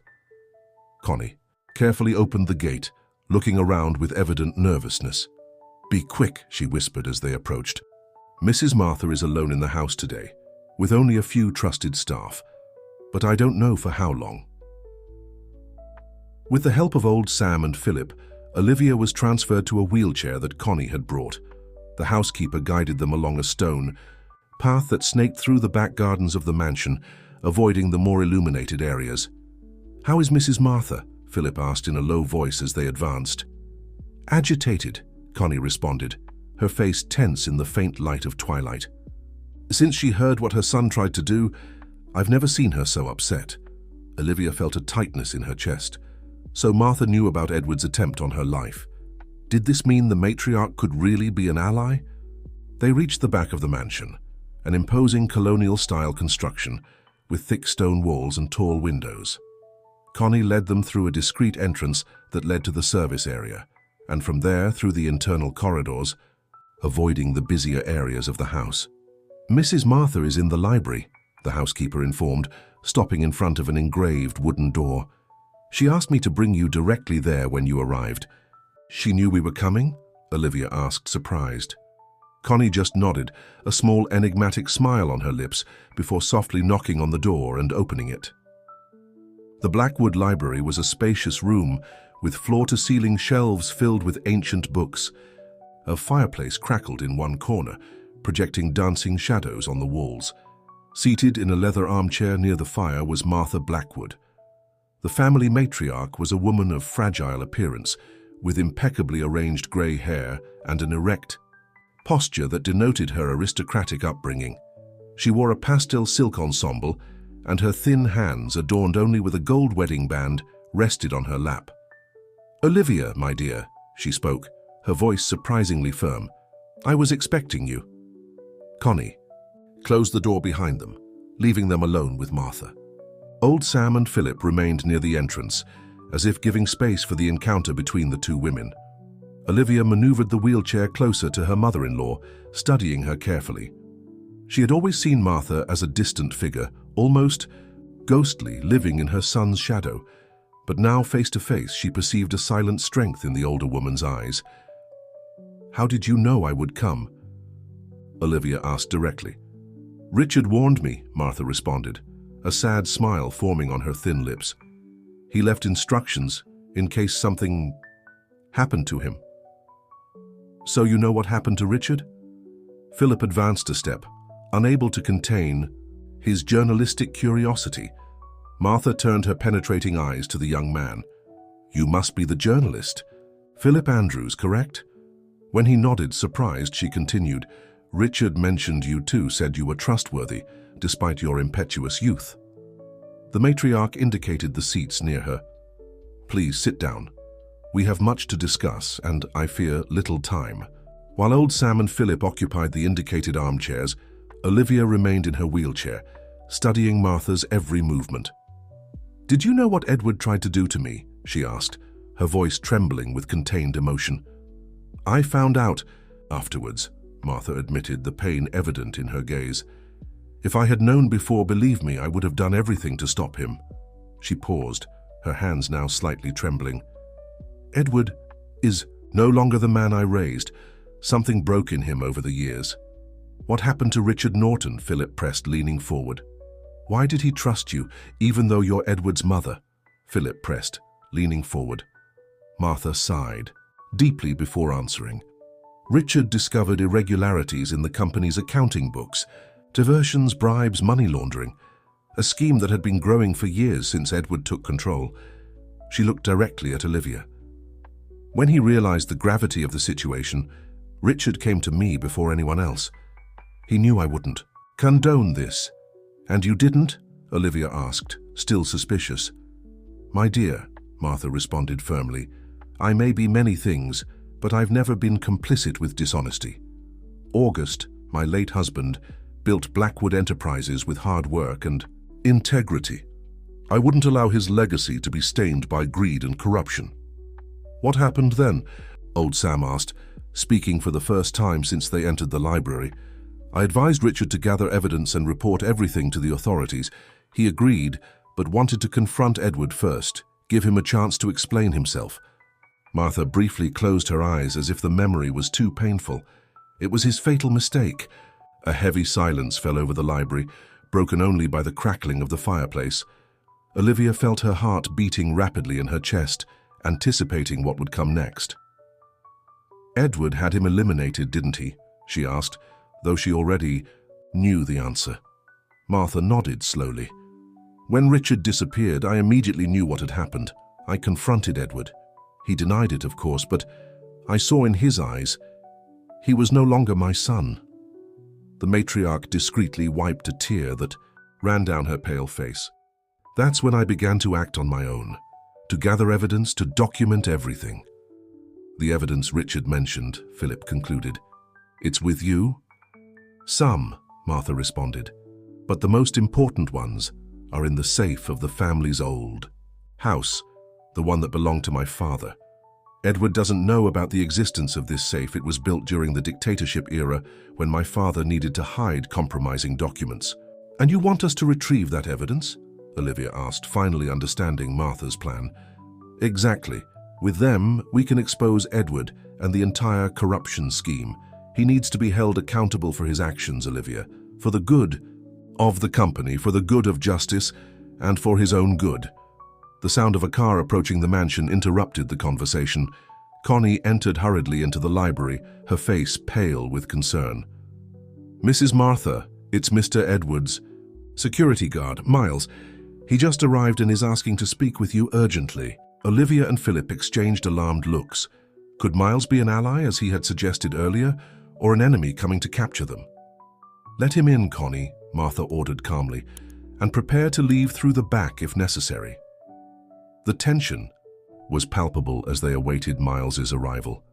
Connie carefully opened the gate, looking around with evident nervousness. "Be quick," she whispered as they approached. "Mrs. Martha is alone in the house today, with only a few trusted staff, but I don't know for how long." With the help of old Sam and Philip, Olivia was transferred to a wheelchair that Connie had brought. The housekeeper guided them along a stone path that snaked through the back gardens of the mansion, avoiding the more illuminated areas. "How is Mrs. Martha?" Philip asked in a low voice as they advanced. "Agitated," Connie responded, her face tense in the faint light of twilight. "Since she heard what her son tried to do, I've never seen her so upset." Olivia felt a tightness in her chest. So Martha knew about Edward's attempt on her life. Did this mean the matriarch could really be an ally? They reached the back of the mansion, an imposing colonial-style construction with thick stone walls and tall windows. Connie led them through a discreet entrance that led to the service area, and from there through the internal corridors, avoiding the busier areas of the house. "Mrs. Martha is in the library," the housekeeper informed, stopping in front of an engraved wooden door. "She asked me to bring you directly there when you arrived." "She knew we were coming?" Olivia asked, surprised. Connie just nodded, a small enigmatic smile on her lips, before softly knocking on the door and opening it. The Blackwood Library was a spacious room with floor-to-ceiling shelves filled with ancient books. A fireplace crackled in one corner, projecting dancing shadows on the walls. Seated in a leather armchair near the fire was Martha Blackwood. The family matriarch was a woman of fragile appearance, with impeccably arranged grey hair and an erect posture that denoted her aristocratic upbringing. She wore a pastel silk ensemble, and her thin hands, adorned only with a gold wedding band, rested on her lap. "Olivia, my dear," she spoke, her voice surprisingly firm. "I was expecting you." Connie closed the door behind them, leaving them alone with Martha. Old Sam and Philip remained near the entrance, as if giving space for the encounter between the two women. Olivia maneuvered the wheelchair closer to her mother-in-law, studying her carefully. She had always seen Martha as a distant figure, almost ghostly, living in her son's shadow. But now, face to face, she perceived a silent strength in the older woman's eyes. "How did you know I would come?" Olivia asked directly. "Richard warned me," Martha responded, a sad smile forming on her thin lips. "He left instructions in case something happened to him." "So you know what happened to Richard?" Philip advanced a step, unable to contain his journalistic curiosity. Martha turned her penetrating eyes to the young man. "You must be the journalist. Philip Andrews, correct?" When he nodded, surprised, she continued, "Richard mentioned you too, said you were trustworthy, despite your impetuous youth." The matriarch indicated the seats near her. "Please sit down. We have much to discuss, and, I fear, little time." While old Sam and Philip occupied the indicated armchairs, Olivia remained in her wheelchair, studying Martha's every movement. "Did you know what Edward tried to do to me?" she asked, her voice trembling with contained emotion. "I found out afterwards," Martha admitted, the pain evident in her gaze. "If I had known before, believe me, I would have done everything to stop him." She paused, her hands now slightly trembling. "Edward is no longer the man I raised. Something broke in him over the years." "What happened to Richard Norton?" Philip pressed, leaning forward. "Why did he trust you, even though you're Edward's mother?" Philip pressed, leaning forward. Martha sighed deeply before answering. "Richard discovered irregularities in the company's accounting books, diversions, bribes, money laundering, a scheme that had been growing for years since Edward took control." She looked directly at Olivia. "When he realized the gravity of the situation, Richard came to me before anyone else. He knew I wouldn't condone this." "And you didn't?" Olivia asked, still suspicious. "My dear," Martha responded firmly, "I may be many things, but I've never been complicit with dishonesty. August, my late husband, built Blackwood Enterprises with hard work and integrity. I wouldn't allow his legacy to be stained by greed and corruption." "What happened then?" old Sam asked, speaking for the first time since they entered the library. "I advised Richard to gather evidence and report everything to the authorities. He agreed, but wanted to confront Edward first, give him a chance to explain himself." Martha briefly closed her eyes as if the memory was too painful. It was his fatal mistake. A heavy silence fell over the library, broken only by the crackling of the fireplace. Olivia felt her heart beating rapidly in her chest, anticipating what would come next. "Edward had him eliminated, didn't he?" she asked, though she already knew the answer. Martha nodded slowly. "When Richard disappeared, I immediately knew what had happened. I confronted Edward. He denied it, of course, but I saw in his eyes he was no longer my son." The matriarch discreetly wiped a tear that ran down her pale face. "That's when I began to act on my own, to gather evidence, to document everything." "The evidence Richard mentioned," Philip concluded. "It's with you?" "Some," Martha responded, "but the most important ones are in the safe of the family's old house, the one that belonged to my father. Edward doesn't know about the existence of this safe. It was built during the dictatorship era when my father needed to hide compromising documents." "And you want us to retrieve that evidence?" Olivia asked, finally understanding Martha's plan. "Exactly. With them, we can expose Edward and the entire corruption scheme. He needs to be held accountable for his actions, Olivia, for the good of the company, for the good of justice, and for his own good." The sound of a car approaching the mansion interrupted the conversation, Connie entered hurriedly into the library, her face pale with concern. "Mrs. Martha, it's Mr. Edwards. Security guard, Miles. He just arrived and is asking to speak with you urgently." Olivia and Philip exchanged alarmed looks. Could Miles be an ally, as he had suggested earlier, or an enemy coming to capture them? "Let him in, Connie," Martha ordered calmly, "and prepare to leave through the back if necessary." The tension was palpable as they awaited Miles's arrival.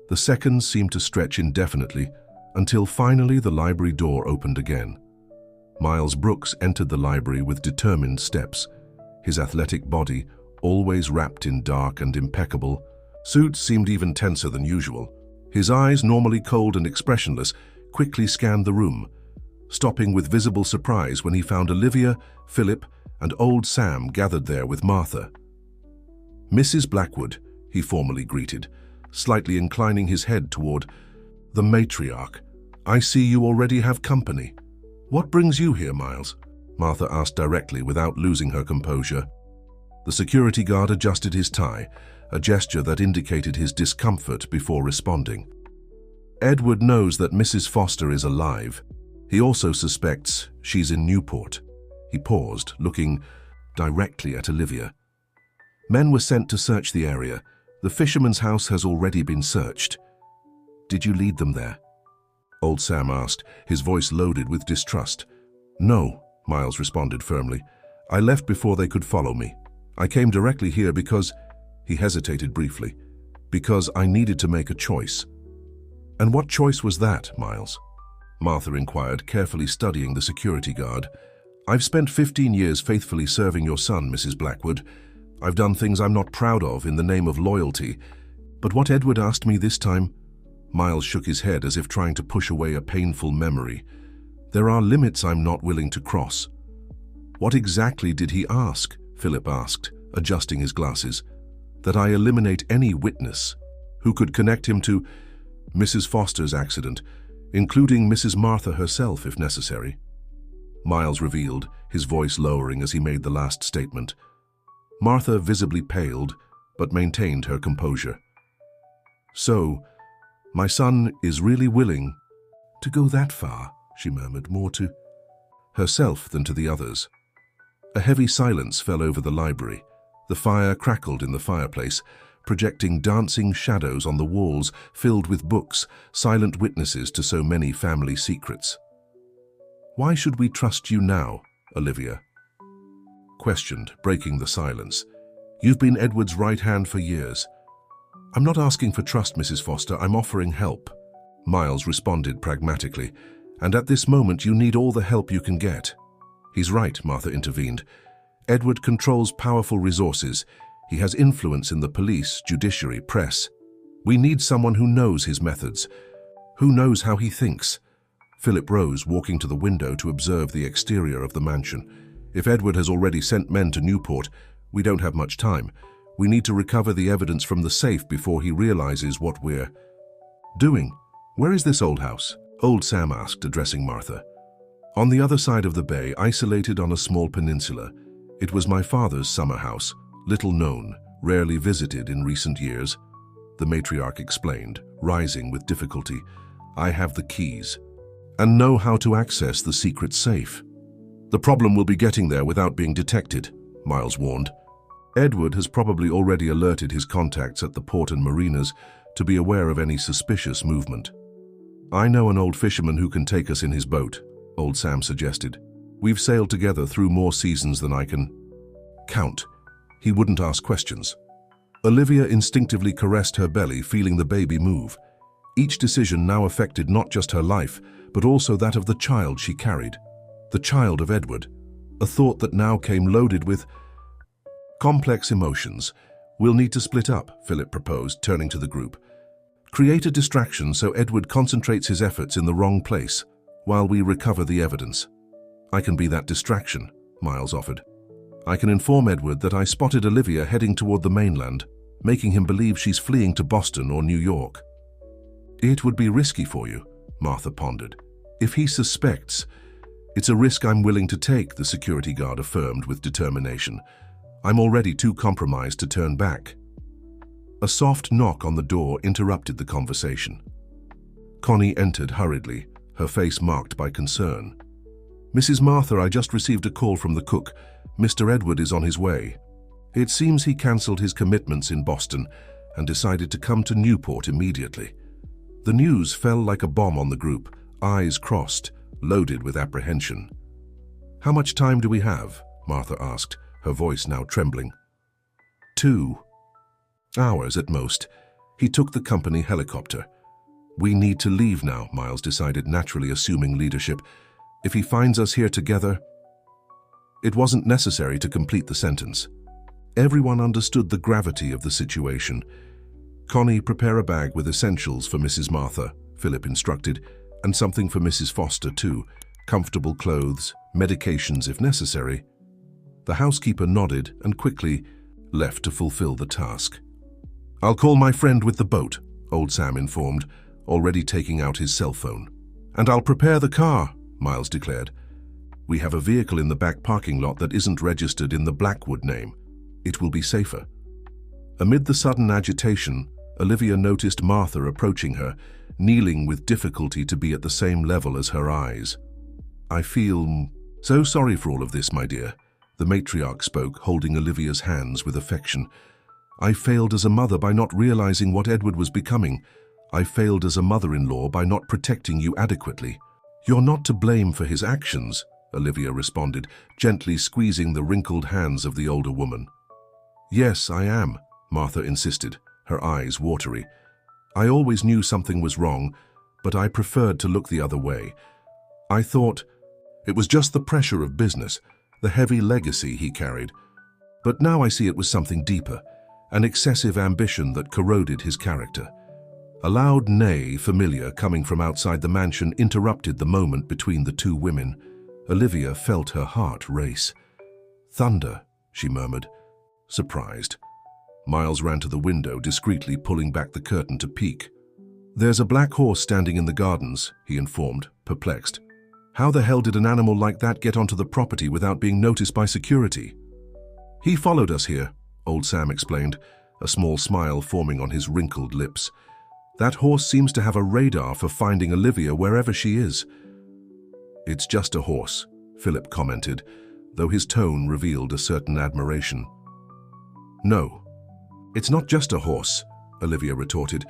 The seconds seemed to stretch indefinitely until finally the library door opened again. Miles Brooks entered the library with determined steps, his athletic body always wrapped in dark and impeccable. Suit seemed even tenser than usual. His eyes, normally cold and expressionless, quickly scanned the room, stopping with visible surprise when he found Olivia, Philip, and old Sam gathered there with Martha. "Mrs. Blackwood," he formally greeted, slightly inclining his head toward the matriarch. "I see you already have company. What brings you here, Miles?" Martha asked directly without losing her composure. The security guard adjusted his tie, a gesture that indicated his discomfort before responding. "Edward knows that Mrs. Foster is alive. He also suspects she's in Newport." He paused, looking directly at Olivia. "Men were sent to search the area. The fisherman's house has already been searched. Did you lead them there?" Old Sam asked, his voice loaded with distrust. "No," Miles responded firmly. "I left before they could follow me. I came directly here because—" he hesitated briefly, "because I needed to make a choice." "And what choice was that, Miles?" Martha inquired, carefully studying the security guard. "I've spent 15 years faithfully serving your son, Mrs. Blackwood. I've done things I'm not proud of in the name of loyalty. But what Edward asked me this time—" Miles shook his head as if trying to push away a painful memory. "There are limits I'm not willing to cross." "What exactly did he ask?" Philip asked, adjusting his glasses. "That I eliminate any witness who could connect him to Mrs. Foster's accident, including Mrs. Martha herself if necessary." Miles revealed, his voice lowering as he made the last statement. Martha visibly paled, but maintained her composure. "So, my son is really willing to go that far," she murmured, more to herself than to the others. A heavy silence fell over the library. The fire crackled in the fireplace, projecting dancing shadows on the walls filled with books, silent witnesses to so many family secrets. "Why should we trust you now?" Olivia questioned, breaking the silence. "You've been Edward's right hand for years." "I'm not asking for trust, Mrs. Foster. I'm offering help," Miles responded pragmatically. "And at this moment, you need all the help you can get." "He's right," Martha intervened. "Edward controls powerful resources. He has influence in the police, judiciary, press. We need someone who knows his methods, who knows how he thinks." Philip rose, walking to the window to observe the exterior of the mansion. "If Edward has already sent men to Newport, we don't have much time. We need to recover the evidence from the safe before he realizes what we're doing." "Where is this old house?" Old Sam asked, addressing Martha. "On the other side of the bay, isolated on a small peninsula. It was my father's summer house, little known, rarely visited in recent years," the matriarch explained, rising with difficulty. "I have the keys and know how to access the secret safe." "The problem will be getting there without being detected," Miles warned. "Edward has probably already alerted his contacts at the port and marinas to be aware of any suspicious movement." "I know an old fisherman who can take us in his boat," Old Sam suggested. "We've sailed together through more seasons than I can count. He wouldn't ask questions." Olivia instinctively caressed her belly, feeling the baby move. Each decision now affected not just her life, but also that of the child she carried. The child of Edward. A thought that now came loaded with complex emotions. "We'll need to split up," Philip proposed, turning to the group. "Create a distraction so Edward concentrates his efforts in the wrong place, while we recover the evidence." "I can be that distraction," Miles offered. "I can inform Edward that I spotted Olivia heading toward the mainland, making him believe she's fleeing to Boston or New York." "It would be risky for you," Martha pondered. "If he suspects, it's a risk I'm willing to take," the security guard affirmed with determination. "I'm already too compromised to turn back." A soft knock on the door interrupted the conversation. Connie entered hurriedly, her face marked by concern. "Mrs. Martha, I just received a call from the cook. Mr. Edward is on his way. It seems he cancelled his commitments in Boston and decided to come to Newport immediately." The news fell like a bomb on the group, eyes crossed, loaded with apprehension. "How much time do we have?" Martha asked, her voice now trembling. 2 hours at most. He took the company helicopter. "We need to leave now," Miles decided, naturally assuming leadership. "If he finds us here together—" It wasn't necessary to complete the sentence. Everyone understood the gravity of the situation. "Connie, prepare a bag with essentials for Mrs. Martha," Philip instructed, "and something for Mrs. Foster too. Comfortable clothes, medications if necessary." The housekeeper nodded and quickly left to fulfill the task. "I'll call my friend with the boat," old Sam informed, already taking out his cell phone. "And I'll prepare the car," Miles declared. "We have a vehicle in the back parking lot that isn't registered in the Blackwood name. It will be safer." Amid the sudden agitation, Olivia noticed Martha approaching her, kneeling with difficulty to be at the same level as her eyes. "I feel so sorry for all of this, my dear," the matriarch spoke, holding Olivia's hands with affection. "I failed as a mother by not realizing what Edward was becoming. I failed as a mother-in-law by not protecting you adequately." "You're not to blame for his actions," Olivia responded, gently squeezing the wrinkled hands of the older woman. "Yes, I am," Martha insisted, her eyes watery. "I always knew something was wrong, but I preferred to look the other way. I thought it was just the pressure of business, the heavy legacy he carried. But now I see it was something deeper, an excessive ambition that corroded his character." A loud neigh, familiar, coming from outside the mansion interrupted the moment between the two women. Olivia felt her heart race. "Thunder," she murmured, surprised. Miles ran to the window, discreetly pulling back the curtain to peek. "There's a black horse standing in the gardens," he informed, perplexed. "How the hell did an animal like that get onto the property without being noticed by security?" "He followed us here," old Sam explained, a small smile forming on his wrinkled lips. "That horse seems to have a radar for finding Olivia wherever she is." "It's just a horse," Philip commented, though his tone revealed a certain admiration. "No, it's not just a horse," Olivia retorted,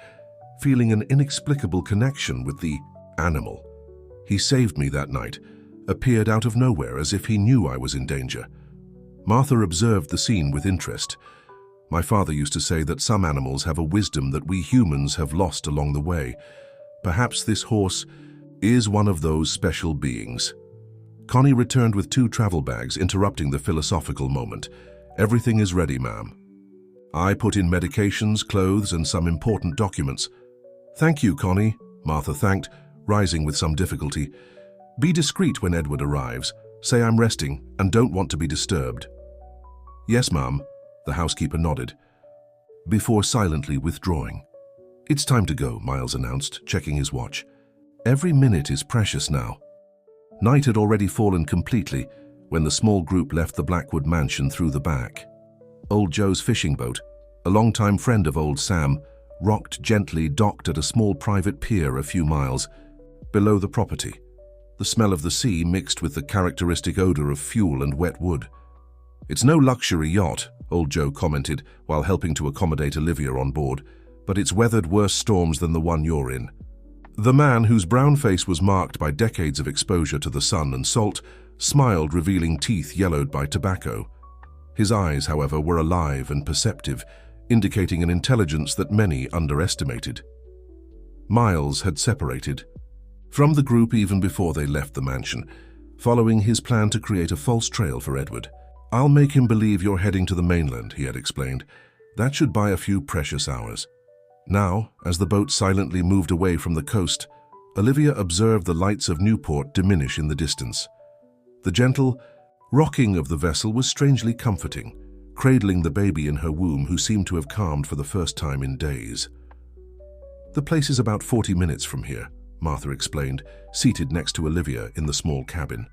feeling an inexplicable connection with the animal. "He saved me that night, appeared out of nowhere as if he knew I was in danger." Martha observed the scene with interest. "My father used to say that some animals have a wisdom that we humans have lost along the way. Perhaps this horse is one of those special beings." Connie returned with 2 travel bags, interrupting the philosophical moment. "Everything is ready, ma'am. I put in medications, clothes, and some important documents." "Thank you, Connie," Martha thanked, rising with some difficulty. "Be discreet when Edward arrives. Say I'm resting and don't want to be disturbed." "Yes, ma'am," the housekeeper nodded, before silently withdrawing. "It's time to go," Miles announced, checking his watch. "Every minute is precious now." Night had already fallen completely when the small group left the Blackwood mansion through the back. Old Joe's fishing boat, a longtime friend of old Sam, rocked gently, docked at a small private pier a few miles below the property. The smell of the sea mixed with the characteristic odor of fuel and wet wood. "It's no luxury yacht," old Joe commented while helping to accommodate Olivia on board, "but it's weathered worse storms than the one you're in." The man, whose brown face was marked by decades of exposure to the sun and salt, smiled, revealing teeth yellowed by tobacco. His eyes, however, were alive and perceptive, indicating an intelligence that many underestimated. Miles had separated from the group even before they left the mansion, following his plan to create a false trail for Edward. "I'll make him believe you're heading to the mainland," he had explained. "That should buy a few precious hours." Now, as the boat silently moved away from the coast, Olivia observed the lights of Newport diminish in the distance. The gentle rocking of the vessel was strangely comforting, cradling the baby in her womb, who seemed to have calmed for the first time in days. "The place is about 40 minutes from here," Martha explained, seated next to Olivia in the small cabin.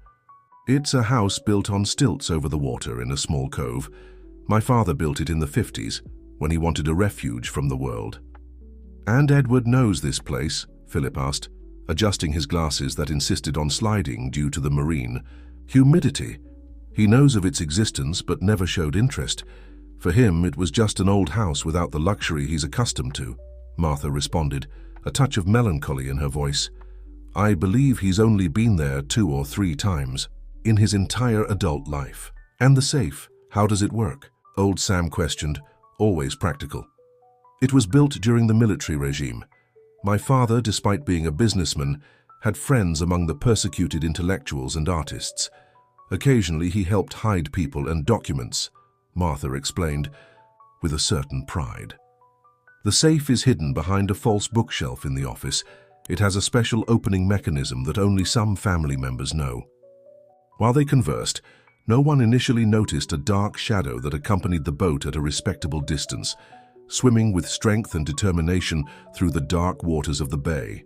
"It's a house built on stilts over the water in a small cove. My father built it in the 50s. when he wanted a refuge from the world. "And Edward knows this place?" Philip asked, adjusting his glasses that insisted on sliding due to the marine humidity. "He knows of its existence but never showed interest. For him, it was just an old house without the luxury he's accustomed to," Martha responded, a touch of melancholy in her voice. "I believe he's only been there 2 or 3 times in his entire adult life." "And the safe, how does it work?" Old Sam questioned, always practical. "It was built during the military regime. My father, despite being a businessman, had friends among the persecuted intellectuals and artists. Occasionally he helped hide people and documents," Martha explained, with a certain pride. "The safe is hidden behind a false bookshelf in the office. It has a special opening mechanism that only some family members know." While they conversed, no one initially noticed a dark shadow that accompanied the boat at a respectable distance, swimming with strength and determination through the dark waters of the bay.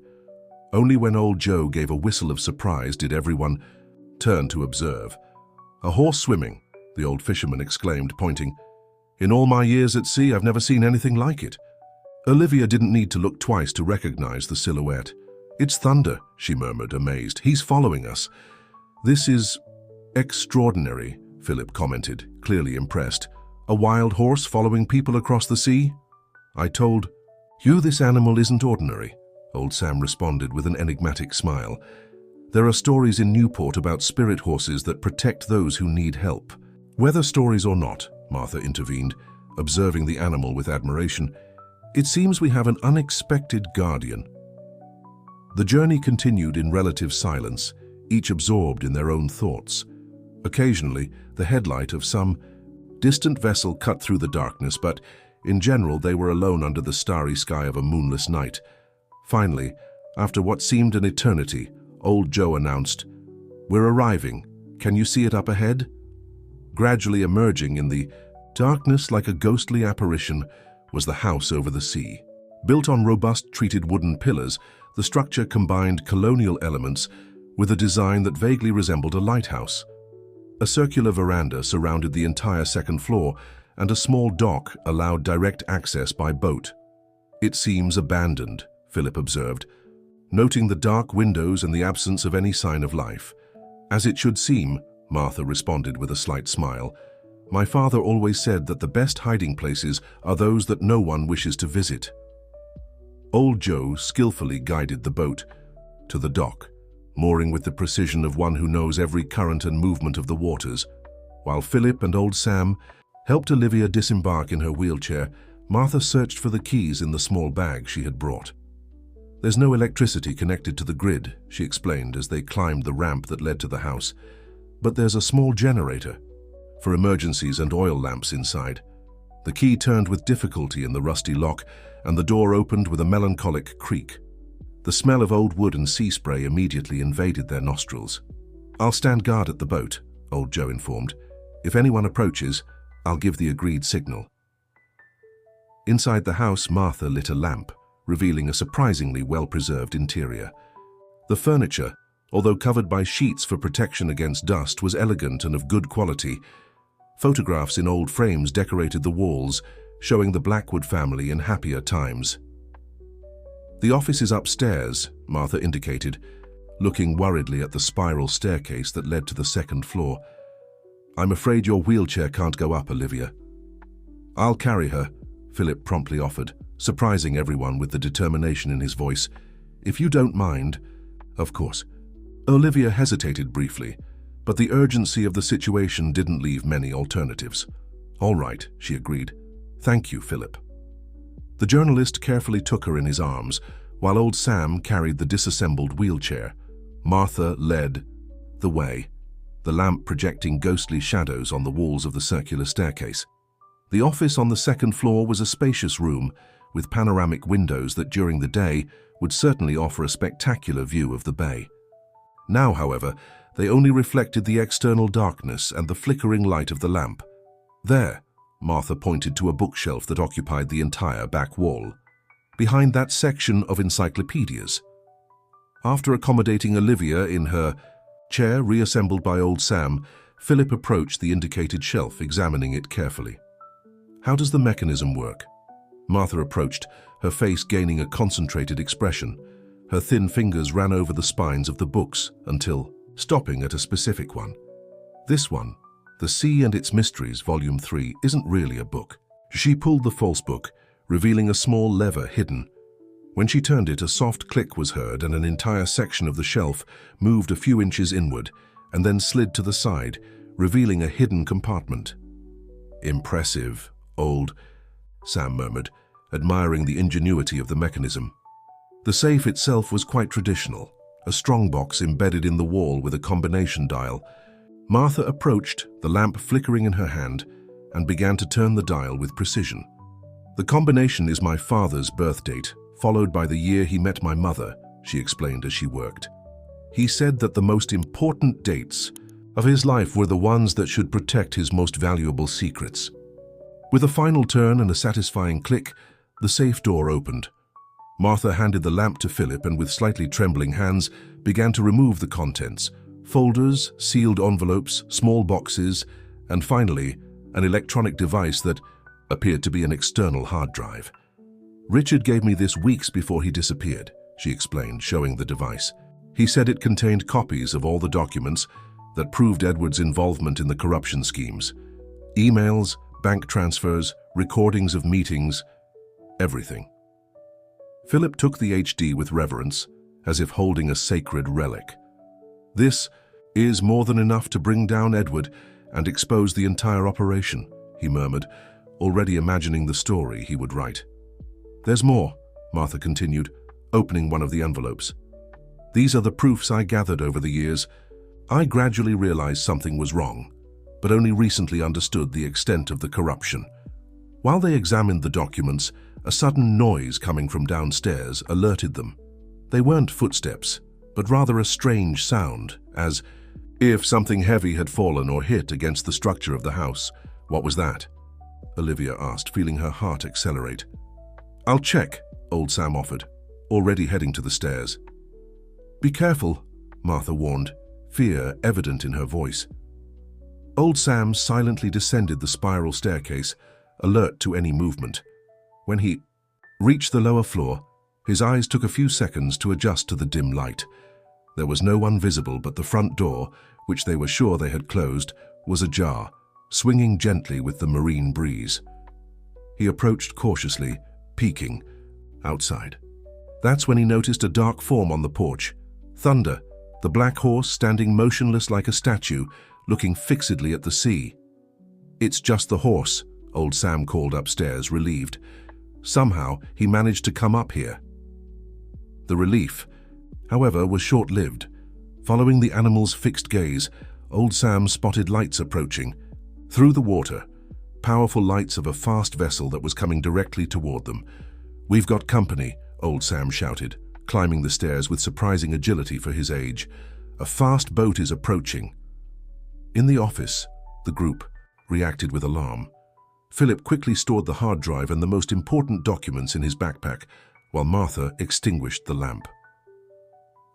Only when old Joe gave a whistle of surprise did everyone turn to observe. "A horse swimming," the old fisherman exclaimed, pointing. "In all my years at sea, I've never seen anything like it." Olivia didn't need to look twice to recognize the silhouette. "It's Thunder," she murmured, amazed. "He's following us." "This is extraordinary," Philip commented, clearly impressed. "A wild horse following people across the sea?" "I told you this animal isn't ordinary," old Sam responded with an enigmatic smile. "There are stories in Newport about spirit horses that protect those who need help." "Whether stories or not," Martha intervened, observing the animal with admiration, "it seems we have an unexpected guardian." The journey continued in relative silence, each absorbed in their own thoughts. Occasionally, the headlight of some distant vessel cut through the darkness, but in general they were alone under the starry sky of a moonless night. Finally, after what seemed an eternity, old Joe announced, "We're arriving. Can you see it up ahead?" Gradually emerging in the darkness like a ghostly apparition was the house over the sea. Built on robust treated wooden pillars, the structure combined colonial elements with a design that vaguely resembled a lighthouse. A circular veranda surrounded the entire second floor, and a small dock allowed direct access by boat. "It seems abandoned," Philip observed, noting the dark windows and the absence of any sign of life. "As it should seem," Martha responded with a slight smile. "My father always said that the best hiding places are those that no one wishes to visit." Old Joe skillfully guided the boat to the dock, mooring with the precision of one who knows every current and movement of the waters. While Philip and old Sam helped Olivia disembark in her wheelchair, Martha searched for the keys in the small bag she had brought. "There's no electricity connected to the grid," she explained as they climbed the ramp that led to the house. "But there's a small generator for emergencies and oil lamps inside." The key turned with difficulty in the rusty lock, and the door opened with a melancholic creak. The smell of old wood and sea spray immediately invaded their nostrils. "I'll stand guard at the boat," old Joe informed. "If anyone approaches, I'll give the agreed signal." Inside the house, Martha lit a lamp, revealing a surprisingly well-preserved interior. The furniture, although covered by sheets for protection against dust, was elegant and of good quality. Photographs in old frames decorated the walls, showing the Blackwood family in happier times. "The office is upstairs," Martha indicated, looking worriedly at the spiral staircase that led to the second floor. "I'm afraid your wheelchair can't go up, Olivia." "I'll carry her," Philip promptly offered, surprising everyone with the determination in his voice. "If you don't mind." "Of course." Olivia hesitated briefly, but the urgency of the situation didn't leave many alternatives. "All right," she agreed. "Thank you, Philip." The journalist carefully took her in his arms, while old Sam carried the disassembled wheelchair. Martha led the way, the lamp projecting ghostly shadows on the walls of the circular staircase. The office on the second floor was a spacious room, with panoramic windows that during the day would certainly offer a spectacular view of the bay. Now, however, they only reflected the external darkness and the flickering light of the lamp. "There," Martha pointed to a bookshelf that occupied the entire back wall. "Behind that section of encyclopedias." After accommodating Olivia in her chair reassembled by old Sam, Philip approached the indicated shelf, examining it carefully. How does the mechanism work? Martha approached, her face gaining a concentrated expression. Her thin fingers ran over the spines of the books until stopping at a specific one. This one, The Sea and Its Mysteries, Volume 3, isn't really a book. She pulled the false book, revealing a small lever hidden. When she turned it, a soft click was heard and an entire section of the shelf moved a few inches inward and then slid to the side, revealing a hidden compartment. "Impressive, old," Sam murmured, admiring the ingenuity of the mechanism. The safe itself was quite traditional, a strong box embedded in the wall with a combination dial. Martha approached, the lamp flickering in her hand, and began to turn the dial with precision. "The combination is my father's birth date, followed by the year he met my mother," she explained as she worked. "He said that the most important dates of his life were the ones that should protect his most valuable secrets." With a final turn and a satisfying click, the safe door opened. Martha handed the lamp to Philip and with slightly trembling hands began to remove the contents: folders, sealed envelopes, small boxes, and finally, an electronic device that appeared to be an external hard drive. "Richard gave me this weeks before he disappeared," she explained, showing the device. "He said it contained copies of all the documents that proved Edward's involvement in the corruption schemes. Emails, bank transfers, recordings of meetings, everything." Philip took the HD with reverence, as if holding a sacred relic. "This is more than enough to bring down Edward and expose the entire operation," he murmured, already imagining the story he would write. "There's more," Martha continued, opening one of the envelopes. "These are the proofs I gathered over the years. I gradually realized something was wrong, but only recently understood the extent of the corruption. While they examined the documents, a sudden noise coming from downstairs alerted them. They weren't footsteps, but rather a strange sound, as if something heavy had fallen or hit against the structure of the house. What was that?" Olivia asked, feeling her heart accelerate. "I'll check," old Sam offered, already heading to the stairs. "Be careful," Martha warned, fear evident in her voice. Old Sam silently descended the spiral staircase, alert to any movement. When he reached the lower floor, his eyes took a few seconds to adjust to the dim light. There was no one visible, but the front door, which they were sure they had closed, was ajar, swinging gently with the marine breeze. He approached cautiously, peeking outside. That's when he noticed a dark form on the porch. Thunder, the black horse standing motionless like a statue, looking fixedly at the sea. "It's just the horse," old Sam called upstairs, relieved. Somehow, he managed to come up here. The relief, however, was short-lived. Following the animal's fixed gaze, old Sam spotted lights approaching. Through the water, powerful lights of a fast vessel that was coming directly toward them. "We've got company," old Sam shouted, climbing the stairs with surprising agility for his age. "A fast boat is approaching." In the office, the group reacted with alarm. Philip quickly stored the hard drive and the most important documents in his backpack, while Martha extinguished the lamp.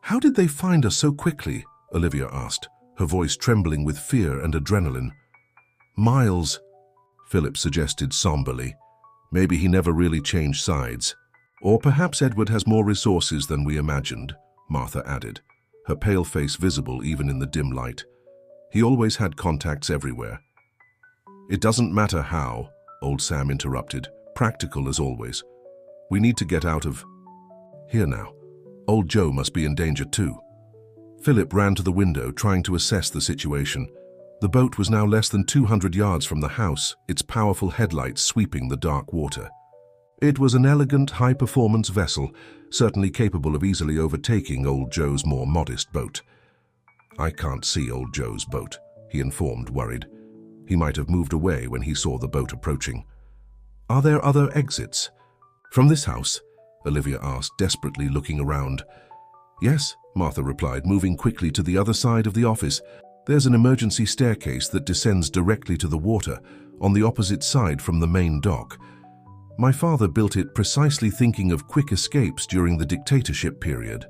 "How did they find us so quickly?" Olivia asked, her voice trembling with fear and adrenaline. "Miles," Philip suggested somberly. "Maybe he never really changed sides. Or perhaps Edward has more resources than we imagined," Martha added, her pale face visible even in the dim light. "He always had contacts everywhere." "It doesn't matter how," old Sam interrupted, practical as always. "We need to get out of here now. Old Joe must be in danger too." Philip ran to the window, trying to assess the situation. The boat was now less than 200 yards from the house, its powerful headlights sweeping the dark water. It was an elegant, high-performance vessel, certainly capable of easily overtaking old Joe's more modest boat. "I can't see old Joe's boat," he informed, worried. He might have moved away when he saw the boat approaching. "Are there other exits from this house?" Olivia asked, desperately looking around. "Yes," Martha replied, moving quickly to the other side of the office. "There's an emergency staircase that descends directly to the water, on the opposite side from the main dock. My father built it precisely thinking of quick escapes during the dictatorship period."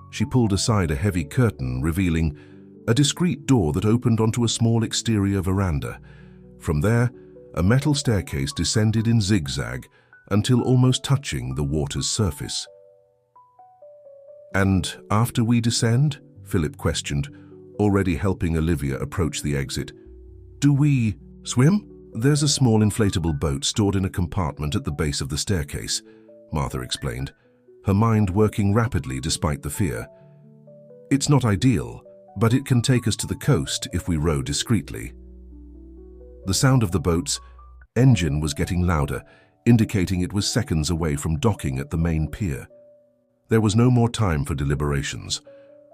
She pulled aside a heavy curtain, revealing a discreet door that opened onto a small exterior veranda. From there, A metal staircase descended in zigzag until almost touching the water's surface. "And after we descend?" Philip questioned, already helping Olivia approach the exit. "Do we swim?" "There's a small inflatable boat stored in a compartment at the base of the staircase," Martha explained, her mind working rapidly despite the fear. "It's not ideal, but it can take us to the coast if we row discreetly." The sound of the boat's engine was getting louder, indicating it was seconds away from docking at the main pier. There was no more time for deliberations.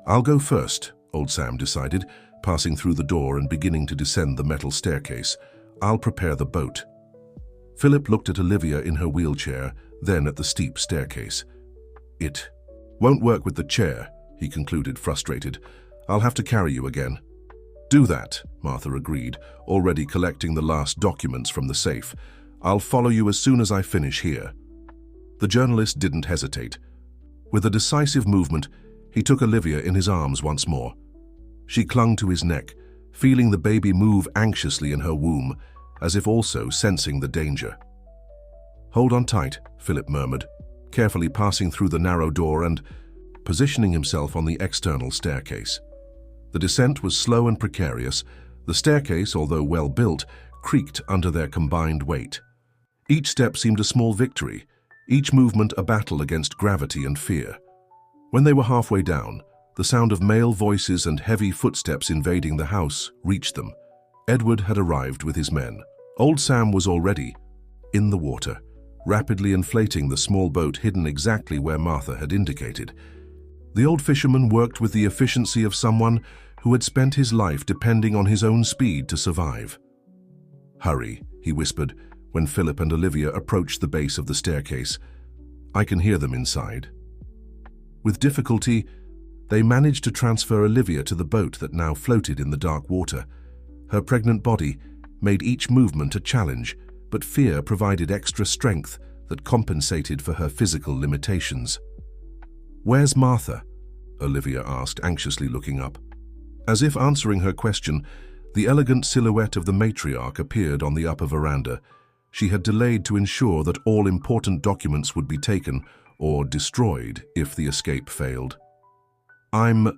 "I'll go first," Old Sam decided, passing through the door and beginning to descend the metal staircase. "I'll prepare the boat." Philip looked at Olivia in her wheelchair, then at the steep staircase. "It won't work with the chair," he concluded, frustrated. "I'll have to carry you again." "Do that," Martha agreed, already collecting the last documents from the safe. "I'll follow you as soon as I finish here." The journalist didn't hesitate. With a decisive movement, he took Olivia in his arms once more. She clung to his neck, feeling the baby move anxiously in her womb, as if also sensing the danger. "Hold on tight," Philip murmured, carefully passing through the narrow door and positioning himself on the external staircase. The descent was slow and precarious. The staircase, although well built, creaked under their combined weight. Each step seemed a small victory, each movement a battle against gravity and fear. When they were halfway down, the sound of male voices and heavy footsteps invading the house reached them. Edward had arrived with his men. Old Sam was already in the water, rapidly inflating the small boat hidden exactly where Martha had indicated. The old fisherman worked with the efficiency of someone who had spent his life depending on his own speed to survive. "Hurry," he whispered when Philip and Olivia approached the base of the staircase. "I can hear them inside." With difficulty, they managed to transfer Olivia to the boat that now floated in the dark water. Her pregnant body made each movement a challenge, but fear provided extra strength that compensated for her physical limitations. "Where's Martha?" Olivia asked, anxiously looking up. As if answering her question, the elegant silhouette of the matriarch appeared on the upper veranda. She had delayed to ensure that all important documents would be taken or destroyed if the escape failed. "I'm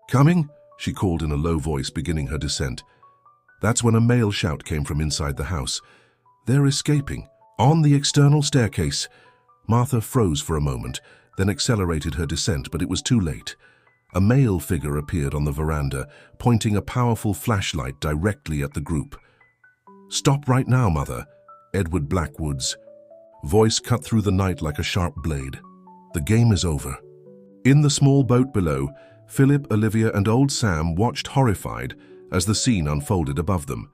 coming," she called in a low voice, beginning her descent. That's when a male shout came from inside the house. "They're escaping. On the external staircase." Martha froze for a moment, then accelerated her descent, but it was too late. A male figure appeared on the veranda, pointing a powerful flashlight directly at the group. "Stop right now, Mother," Edward Blackwood's voice cut through the night like a sharp blade. "The game is over." In the small boat below, Philip, Olivia, and Old Sam watched horrified as the scene unfolded above them.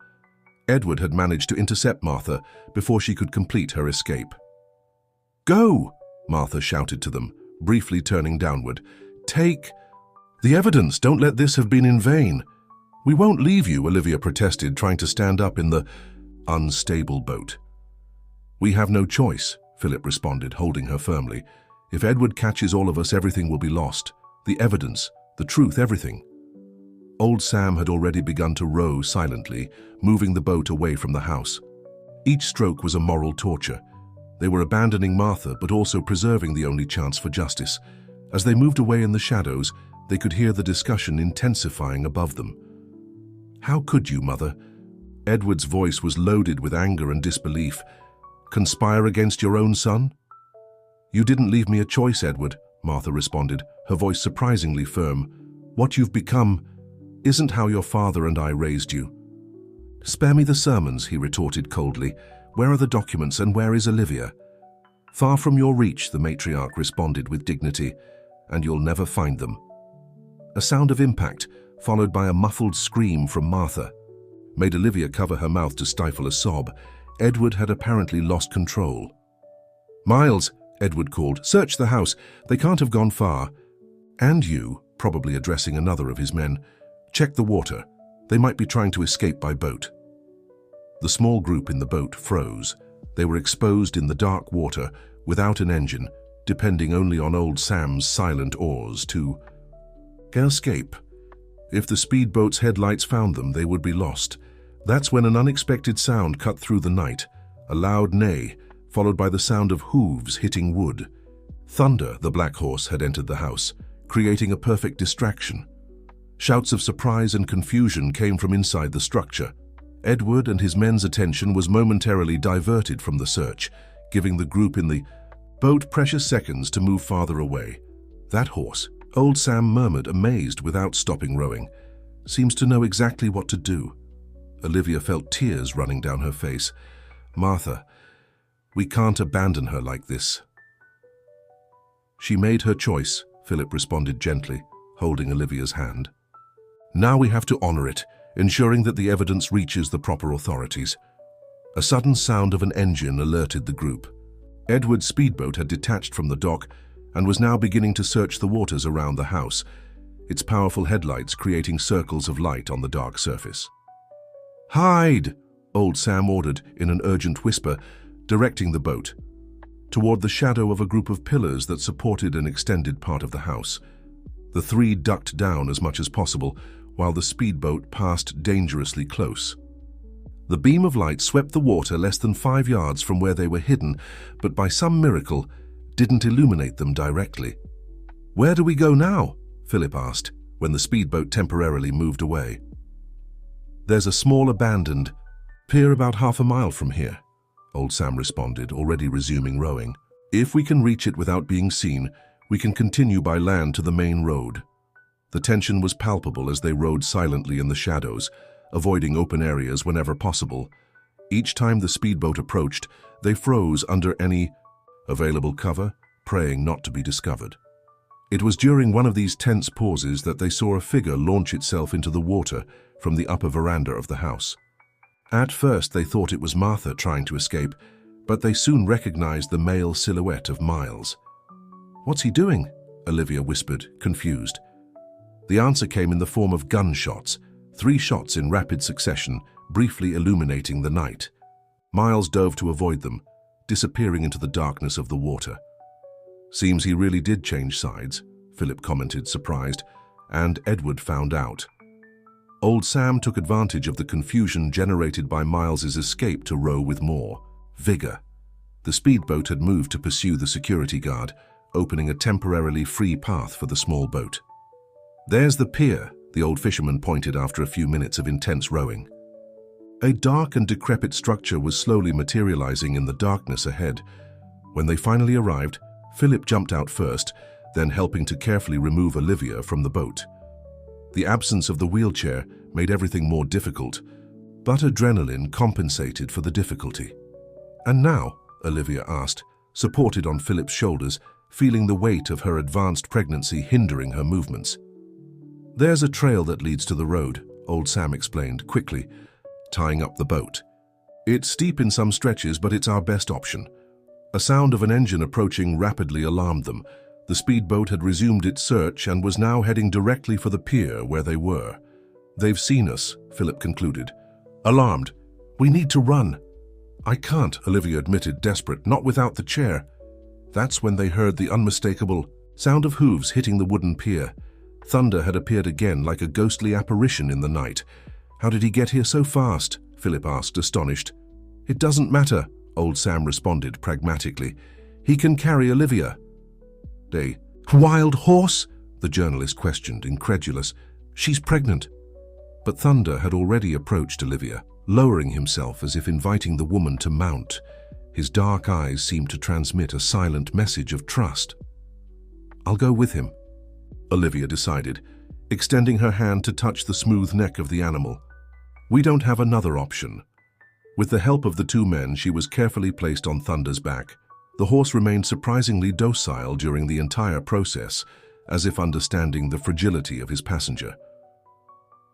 Edward had managed to intercept Martha before she could complete her escape. "Go!" Martha shouted to them, briefly turning downward. "Take the evidence. Don't let this have been in vain." "We won't leave you," Olivia protested, trying to stand up in the unstable boat. "We have no choice," Philip responded, holding her firmly. "If Edward catches all of us, everything will be lost. The evidence, the truth, everything." Old Sam had already begun to row silently, moving the boat away from the house. Each stroke was a moral torture. They were abandoning Martha, but also preserving the only chance for justice. As they moved away in the shadows, they could hear the discussion intensifying above them. "How could you, Mother?" Edward's voice was loaded with anger and disbelief. "Conspire against your own son?" "You didn't leave me a choice, Edward," Martha responded, her voice surprisingly firm. "What you've become isn't how your father and I raised you." "Spare me the sermons," he retorted coldly. "Where are the documents and where is Olivia?" "Far from your reach," the matriarch responded with dignity, "and you'll never find them." A sound of impact, followed by a muffled scream from Martha, made Olivia cover her mouth to stifle a sob. Edward had apparently lost control. "Miles," Edward called, "search the house. They can't have gone far. And you," probably addressing another of his men, "check the water. They might be trying to escape by boat." The small group in the boat froze. They were exposed in the dark water, without an engine, depending only on Old Sam's silent oars to escape. If the speedboat's headlights found them, they would be lost. That's when an unexpected sound cut through the night, a loud neigh, followed by the sound of hooves hitting wood. Thunder, the black horse, had entered the house, creating a perfect distraction. Shouts of surprise and confusion came from inside the structure. Edward and his men's attention was momentarily diverted from the search, giving the group in the boat precious seconds to move farther away. That horse, old Sam murmured, amazed without stopping rowing, seems to know exactly what to do. Olivia felt tears running down her face. Martha, we can't abandon her like this. She made her choice, Philip responded gently, holding Olivia's hand. Now we have to honor it, ensuring that the evidence reaches the proper authorities. A sudden sound of an engine alerted the group. Edward's speedboat had detached from the dock and was now beginning to search the waters around the house, its powerful headlights creating circles of light on the dark surface. "Hide!" old Sam ordered in an urgent whisper, directing the boat toward the shadow of a group of pillars that supported an extended part of the house. The three ducked down as much as possible, while the speedboat passed dangerously close. The beam of light swept the water less than 5 yards from where they were hidden, but by some miracle didn't illuminate them directly. "Where do we go now?" Philip asked, when the speedboat temporarily moved away. "There's a small abandoned pier about half a mile from here," old Sam responded, already resuming rowing. "If we can reach it without being seen, we can continue by land to the main road." The tension was palpable as they rowed silently in the shadows, avoiding open areas whenever possible. Each time the speedboat approached, they froze under any available cover, praying not to be discovered. It was during one of these tense pauses that they saw a figure launch itself into the water from the upper veranda of the house. At first they thought it was Martha trying to escape, but they soon recognized the male silhouette of Miles. "What's he doing?" Olivia whispered, confused. The answer came in the form of gunshots, 3 shots in rapid succession, briefly illuminating the night. Miles dove to avoid them, disappearing into the darkness of the water. "Seems he really did change sides," Philip commented, surprised, and Edward found out. Old Sam took advantage of the confusion generated by Miles's escape to row with more vigor. The speedboat had moved to pursue the security guard, opening a temporarily free path for the small boat. "There's the pier," the old fisherman pointed after a few minutes of intense rowing. A dark and decrepit structure was slowly materializing in the darkness ahead. When they finally arrived, Philip jumped out first, then helping to carefully remove Olivia from the boat. The absence of the wheelchair made everything more difficult, but adrenaline compensated for the difficulty. "And now?" Olivia asked, supported on Philip's shoulders, feeling the weight of her advanced pregnancy hindering her movements. "There's a trail that leads to the road," old Sam explained quickly, tying up the boat. "It's steep in some stretches, but it's our best option." A sound of an engine approaching rapidly alarmed them. The speedboat had resumed its search and was now heading directly for the pier where they were. "They've seen us," Philip concluded. Alarmed, "We need to run." "I can't," Olivia admitted, desperate, "not without the chair." That's when they heard the unmistakable sound of hooves hitting the wooden pier. Thunder had appeared again like a ghostly apparition in the night. "How did he get here so fast?" Philip asked, astonished. "It doesn't matter," old Sam responded pragmatically. "He can carry Olivia." "A wild horse?" the journalist questioned, incredulous. "She's pregnant." But Thunder had already approached Olivia, lowering himself as if inviting the woman to mount. His dark eyes seemed to transmit a silent message of trust. "I'll go with him," Olivia decided, extending her hand to touch the smooth neck of the animal. "We don't have another option." With the help of the 2 men, she was carefully placed on Thunder's back. The horse remained surprisingly docile during the entire process, as if understanding the fragility of his passenger.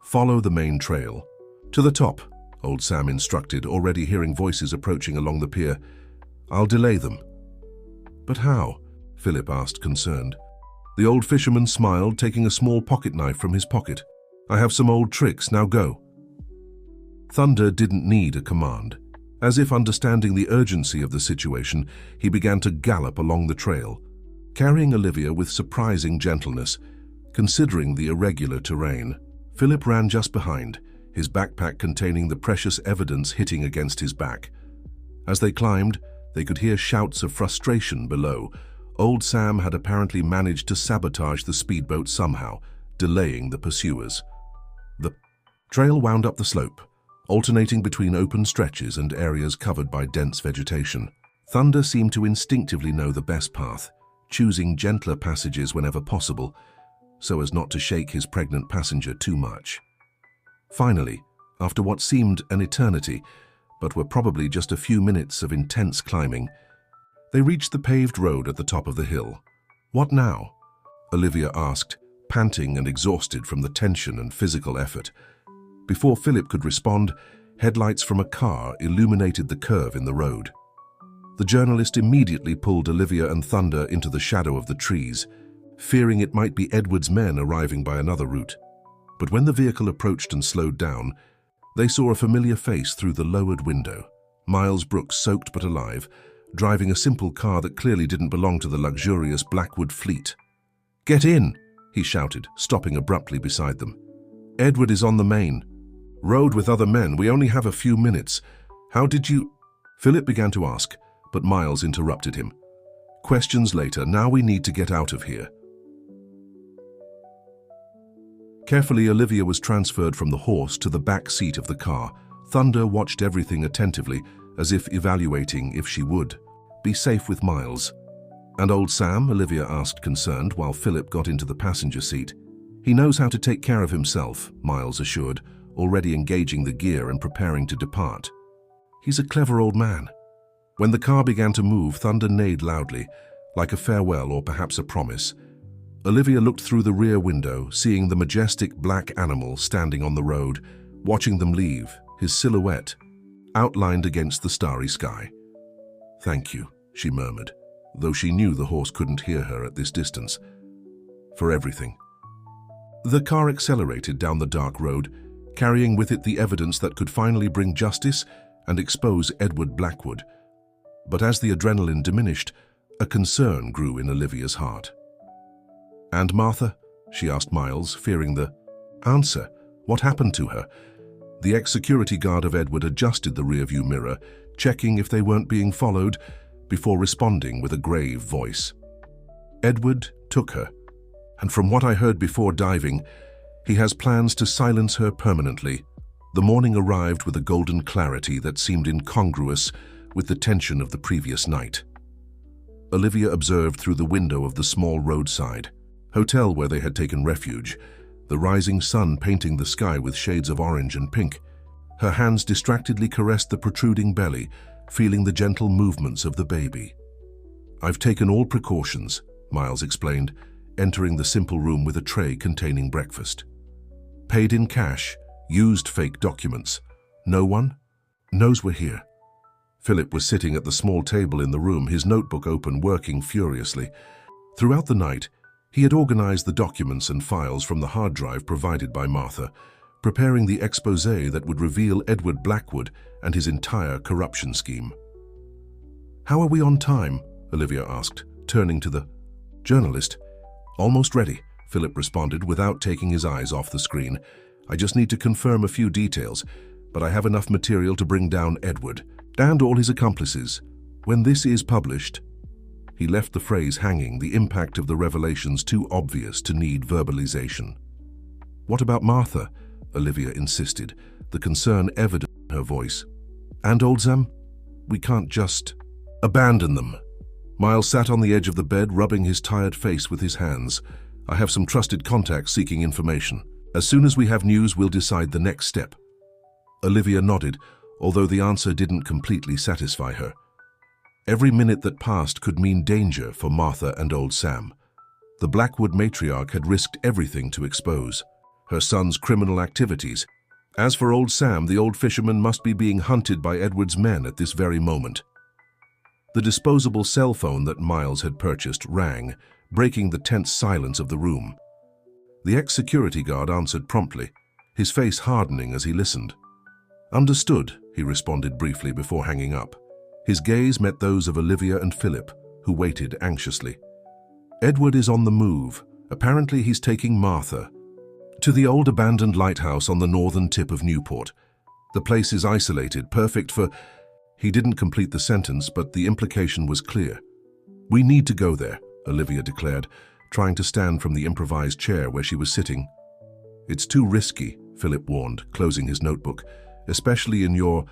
"Follow the main trail. To the top," old Sam instructed, already hearing voices approaching along the pier. "I'll delay them." "But how?" Philip asked, concerned. The old fisherman smiled, taking a small pocket knife from his pocket. "I have some old tricks, now go." Thunder didn't need a command. As if understanding the urgency of the situation, he began to gallop along the trail, carrying Olivia with surprising gentleness. Considering the irregular terrain, Philip ran just behind, his backpack containing the precious evidence hitting against his back. As they climbed, they could hear shouts of frustration below. Old Sam had apparently managed to sabotage the speedboat somehow, delaying the pursuers. The trail wound up the slope, alternating between open stretches and areas covered by dense vegetation. Thunder seemed to instinctively know the best path, choosing gentler passages whenever possible, so as not to shake his pregnant passenger too much. Finally, after what seemed an eternity, but were probably just a few minutes of intense climbing, they reached the paved road at the top of the hill. "What now?" Olivia asked, panting and exhausted from the tension and physical effort. Before Philip could respond, headlights from a car illuminated the curve in the road. The journalist immediately pulled Olivia and Thunder into the shadow of the trees, fearing it might be Edward's men arriving by another route. But when the vehicle approached and slowed down, they saw a familiar face through the lowered window. Miles Brooks, soaked but alive, driving a simple car that clearly didn't belong to the luxurious Blackwood fleet. "Get in!" he shouted, stopping abruptly beside them. "Edward is on the main road with other men. We only have a few minutes. How did you—" Philip began to ask, but Miles interrupted him. "Questions later. Now we need to get out of here." Carefully, Olivia was transferred from the horse to the back seat of the car. Thunder watched everything attentively, as if evaluating if she would be safe with Miles. "And old Sam?" Olivia asked, concerned, while Philip got into the passenger seat. "He knows how to take care of himself," Miles assured, already engaging the gear and preparing to depart. "He's a clever old man." When the car began to move, Thunder neighed loudly, like a farewell or perhaps a promise. Olivia looked through the rear window, seeing the majestic black animal standing on the road, watching them leave, his silhouette outlined against the starry sky. "Thank you," she murmured, though she knew the horse couldn't hear her at this distance. "For everything." The car accelerated down the dark road, carrying with it the evidence that could finally bring justice and expose Edward Blackwood. But as the adrenaline diminished, a concern grew in Olivia's heart. "And Martha?" she asked Miles, fearing the answer. What happened to her? The ex-security guard of Edward adjusted the rearview mirror, checking if they weren't being followed, before responding with a grave voice. "Edward took her, and from what I heard before diving, he has plans to silence her permanently." The morning arrived with a golden clarity that seemed incongruous with the tension of the previous night. Olivia observed through the window of the small roadside hotel where they had taken refuge, the rising sun painting the sky with shades of orange and pink. Her hands distractedly caressed the protruding belly, feeling the gentle movements of the baby. "I've taken all precautions," Miles explained, entering the simple room with a tray containing breakfast. "Paid in cash, used fake documents. No one knows we're here." Philip was sitting at the small table in the room, his notebook open, working furiously. Throughout the night, he had organized the documents and files from the hard drive provided by Martha, preparing the exposé that would reveal Edward Blackwood and his entire corruption scheme. "How are we on time?" Olivia asked, turning to the journalist. "Almost ready," Philip responded without taking his eyes off the screen. "I just need to confirm a few details, but I have enough material to bring down Edward and all his accomplices. When this is published—" He left the phrase hanging, the impact of the revelations too obvious to need verbalization. "What about Martha?" Olivia insisted, the concern evident in her voice. "And old Sam? We can't just abandon them." Miles sat on the edge of the bed, rubbing his tired face with his hands. "I have some trusted contacts seeking information. As soon as we have news, we'll decide the next step." Olivia nodded, although the answer didn't completely satisfy her. Every minute that passed could mean danger for Martha and old Sam. The Blackwood matriarch had risked everything to expose her son's criminal activities. As for old Sam, the old fisherman must be being hunted by Edward's men at this very moment. The disposable cell phone that Miles had purchased rang, breaking the tense silence of the room. The ex-security guard answered promptly, his face hardening as he listened. "Understood," he responded briefly before hanging up. His gaze met those of Olivia and Philip, who waited anxiously. "Edward is on the move. Apparently he's taking Martha To the old abandoned lighthouse on the northern tip of Newport. The place is isolated, perfect for... He didn't complete the sentence, but the implication was clear. We need to go there, Olivia declared, trying to stand from the improvised chair where she was sitting. It's too risky, Philip warned, closing his notebook, especially in your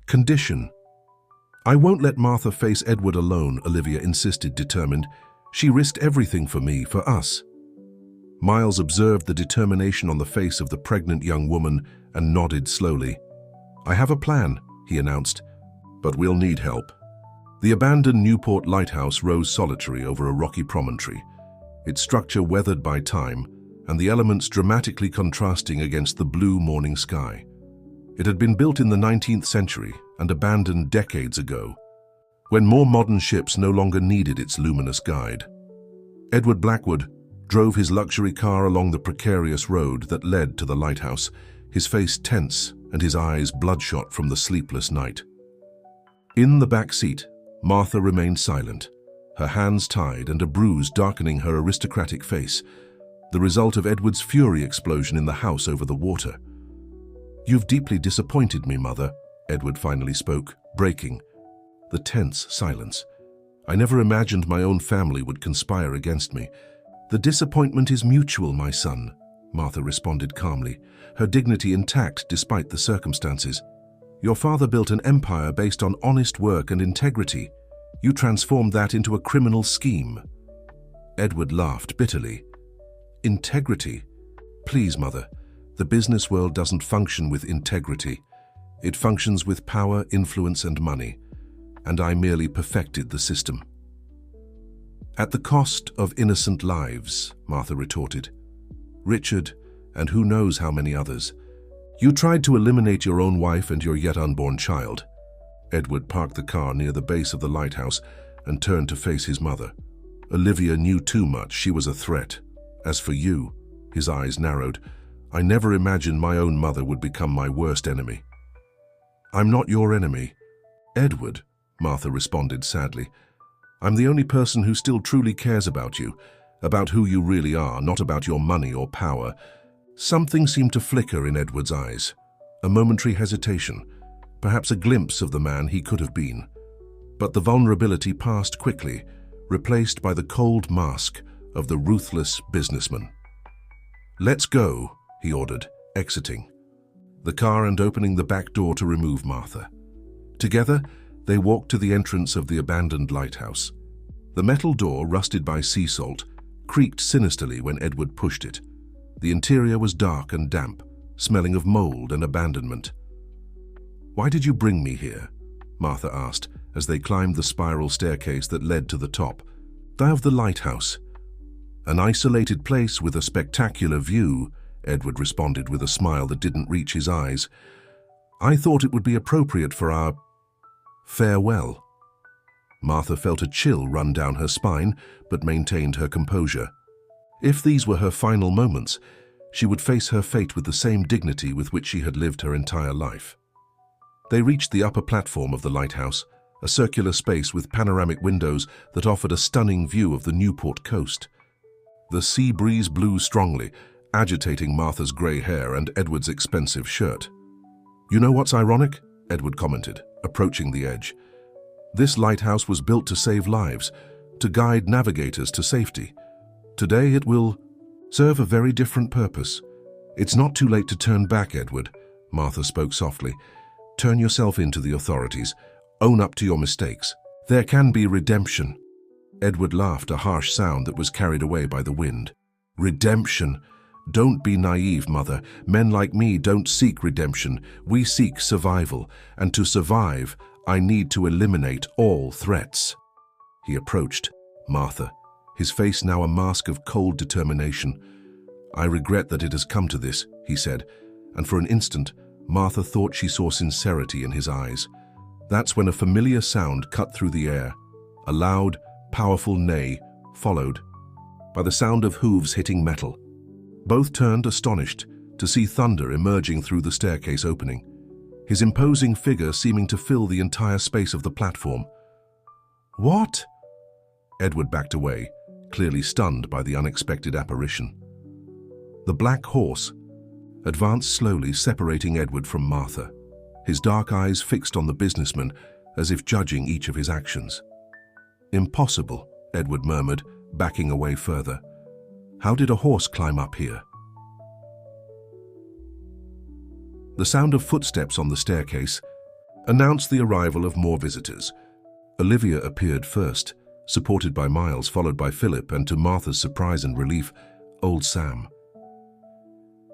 condition. I won't let Martha face Edward alone, Olivia insisted, determined. She risked everything for me, for us. Miles observed the determination on the face of the pregnant young woman and nodded slowly. I have a plan, he announced, but we'll need help. The abandoned Newport lighthouse rose solitary over a rocky promontory, its structure weathered by time and the elements dramatically contrasting against the blue morning sky. It had been built in the 19th century and abandoned decades ago, when more modern ships no longer needed its luminous guide. Edward Blackwood drove his luxury car along the precarious road that led to the lighthouse, his face tense and his eyes bloodshot from the sleepless night. In the back seat, Martha remained silent, her hands tied and a bruise darkening her aristocratic face, the result of Edward's fury explosion in the house over the water. You've deeply disappointed me, Mother, Edward finally spoke, breaking the tense silence. I never imagined my own family would conspire against me. The disappointment is mutual, my son, Martha responded calmly, her dignity intact despite the circumstances. Your father built an empire based on honest work and integrity. You transformed that into a criminal scheme. Edward laughed bitterly. Integrity? Please, Mother, the business world doesn't function with integrity. It functions with power, influence, and money, and I merely perfected the system. At the cost of innocent lives, Martha retorted. Richard, and who knows how many others. You tried to eliminate your own wife and your yet unborn child. Edward parked the car near the base of the lighthouse and turned to face his mother. Olivia knew too much. She was a threat. As for you, his eyes narrowed, I never imagined my own mother would become my worst enemy. I'm not your enemy. Edward, Martha responded sadly. I'm the only person who still truly cares about you, about who you really are, not about your money or power. Something seemed to flicker in Edward's eyes, a momentary hesitation, perhaps a glimpse of the man he could have been. But the vulnerability passed quickly, replaced by the cold mask of the ruthless businessman. Let's go, he ordered, exiting the car and opening the back door to remove Martha. Together, they walked to the entrance of the abandoned lighthouse. The metal door, rusted by sea salt, creaked sinisterly when Edward pushed it. The interior was dark and damp, smelling of mold and abandonment. Why did you bring me here? Martha asked as they climbed the spiral staircase that led to the top. Of the lighthouse. An isolated place with a spectacular view, Edward responded with a smile that didn't reach his eyes. I thought it would be appropriate for our farewell. Martha felt a chill run down her spine, but maintained her composure. If these were her final moments, she would face her fate with the same dignity with which she had lived her entire life. They reached the upper platform of the lighthouse, a circular space with panoramic windows that offered a stunning view of the Newport coast. The sea breeze blew strongly, agitating Martha's grey hair and Edward's expensive shirt. You know what's ironic? Edward commented, approaching the edge. This lighthouse was built to save lives, to guide navigators to safety. Today it will serve a very different purpose. It's not too late to turn back, Edward, Martha spoke softly. Turn yourself in to the authorities. Own up to your mistakes. There can be redemption. Edward laughed, a harsh sound that was carried away by the wind. Redemption. Don't be naive, Mother. Men like me don't seek redemption. We seek survival. And to survive, I need to eliminate all threats. He approached Martha, his face now a mask of cold determination. I regret that it has come to this, he said, and for an instant, Martha thought she saw sincerity in his eyes. That's when a familiar sound cut through the air. A loud, powerful neigh, followed by the sound of hooves hitting metal. Both turned astonished to see Thunder emerging through the staircase opening, his imposing figure seeming to fill the entire space of the platform. What? Edward backed away, clearly stunned by the unexpected apparition. The black horse, advanced slowly, separating Edward from Martha, his dark eyes fixed on the businessman as if judging each of his actions. "Impossible," Edward murmured, backing away further. "How did a horse climb up here?" The sound of footsteps on the staircase announced the arrival of more visitors. Olivia appeared first, supported by Miles, followed by Philip, and to Martha's surprise and relief, old Sam.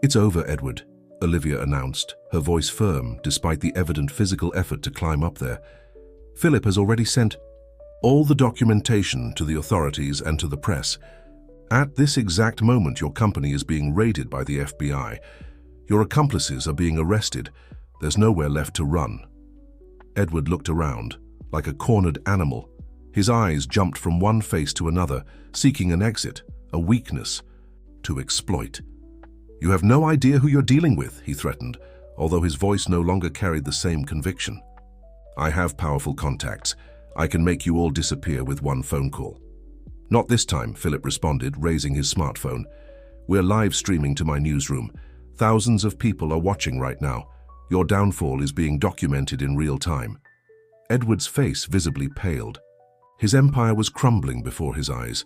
"It's over, Edward," Olivia announced, her voice firm despite the evident physical effort to climb up there. "Philip has already sent all the documentation to the authorities and to the press. At this exact moment, your company is being raided by the FBI. Your accomplices are being arrested. There's nowhere left to run." Edward looked around, like a cornered animal. His eyes jumped from one face to another, seeking an exit, a weakness to exploit. "You have no idea who you're dealing with," he threatened, although his voice no longer carried the same conviction. "I have powerful contacts. I can make you all disappear with one phone call." "Not this time," Philip responded, raising his smartphone. "We're live streaming to my newsroom. Thousands of people are watching right now. Your downfall is being documented in real time." Edward's face visibly paled. His empire was crumbling before his eyes,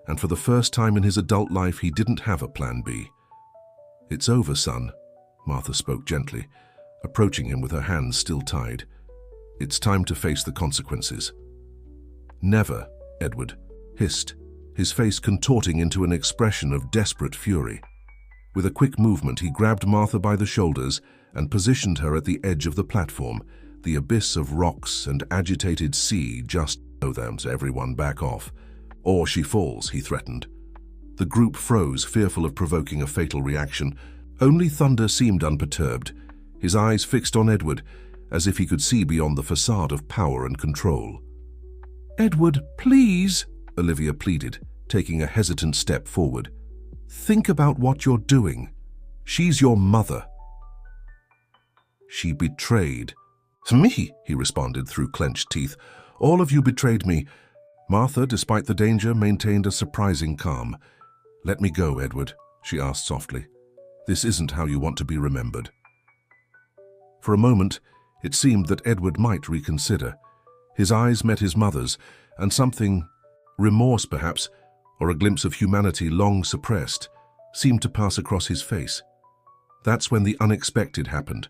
and for the first time in his adult life he didn't have a plan B. "It's over, son," Martha spoke gently, approaching him with her hands still tied. "It's time to face the consequences." "Never," Edward hissed, his face contorting into an expression of desperate fury. With a quick movement, he grabbed Martha by the shoulders and positioned her at the edge of the platform, the abyss of rocks and agitated sea just below them. "Everyone back off, or she falls," he threatened. The group froze, fearful of provoking a fatal reaction. Only Thunder seemed unperturbed, his eyes fixed on Edward, as if he could see beyond the facade of power and control. "Edward, please," Olivia pleaded, taking a hesitant step forward. "Think about what you're doing. She's your mother." "She betrayed me," he responded through clenched teeth. "All of you betrayed me." Martha, despite the danger, maintained a surprising calm. "Let me go, Edward," she asked softly. "This isn't how you want to be remembered." For a moment, it seemed that Edward might reconsider. His eyes met his mother's, and something, remorse perhaps, or a glimpse of humanity long suppressed, seemed to pass across his face. That's when the unexpected happened.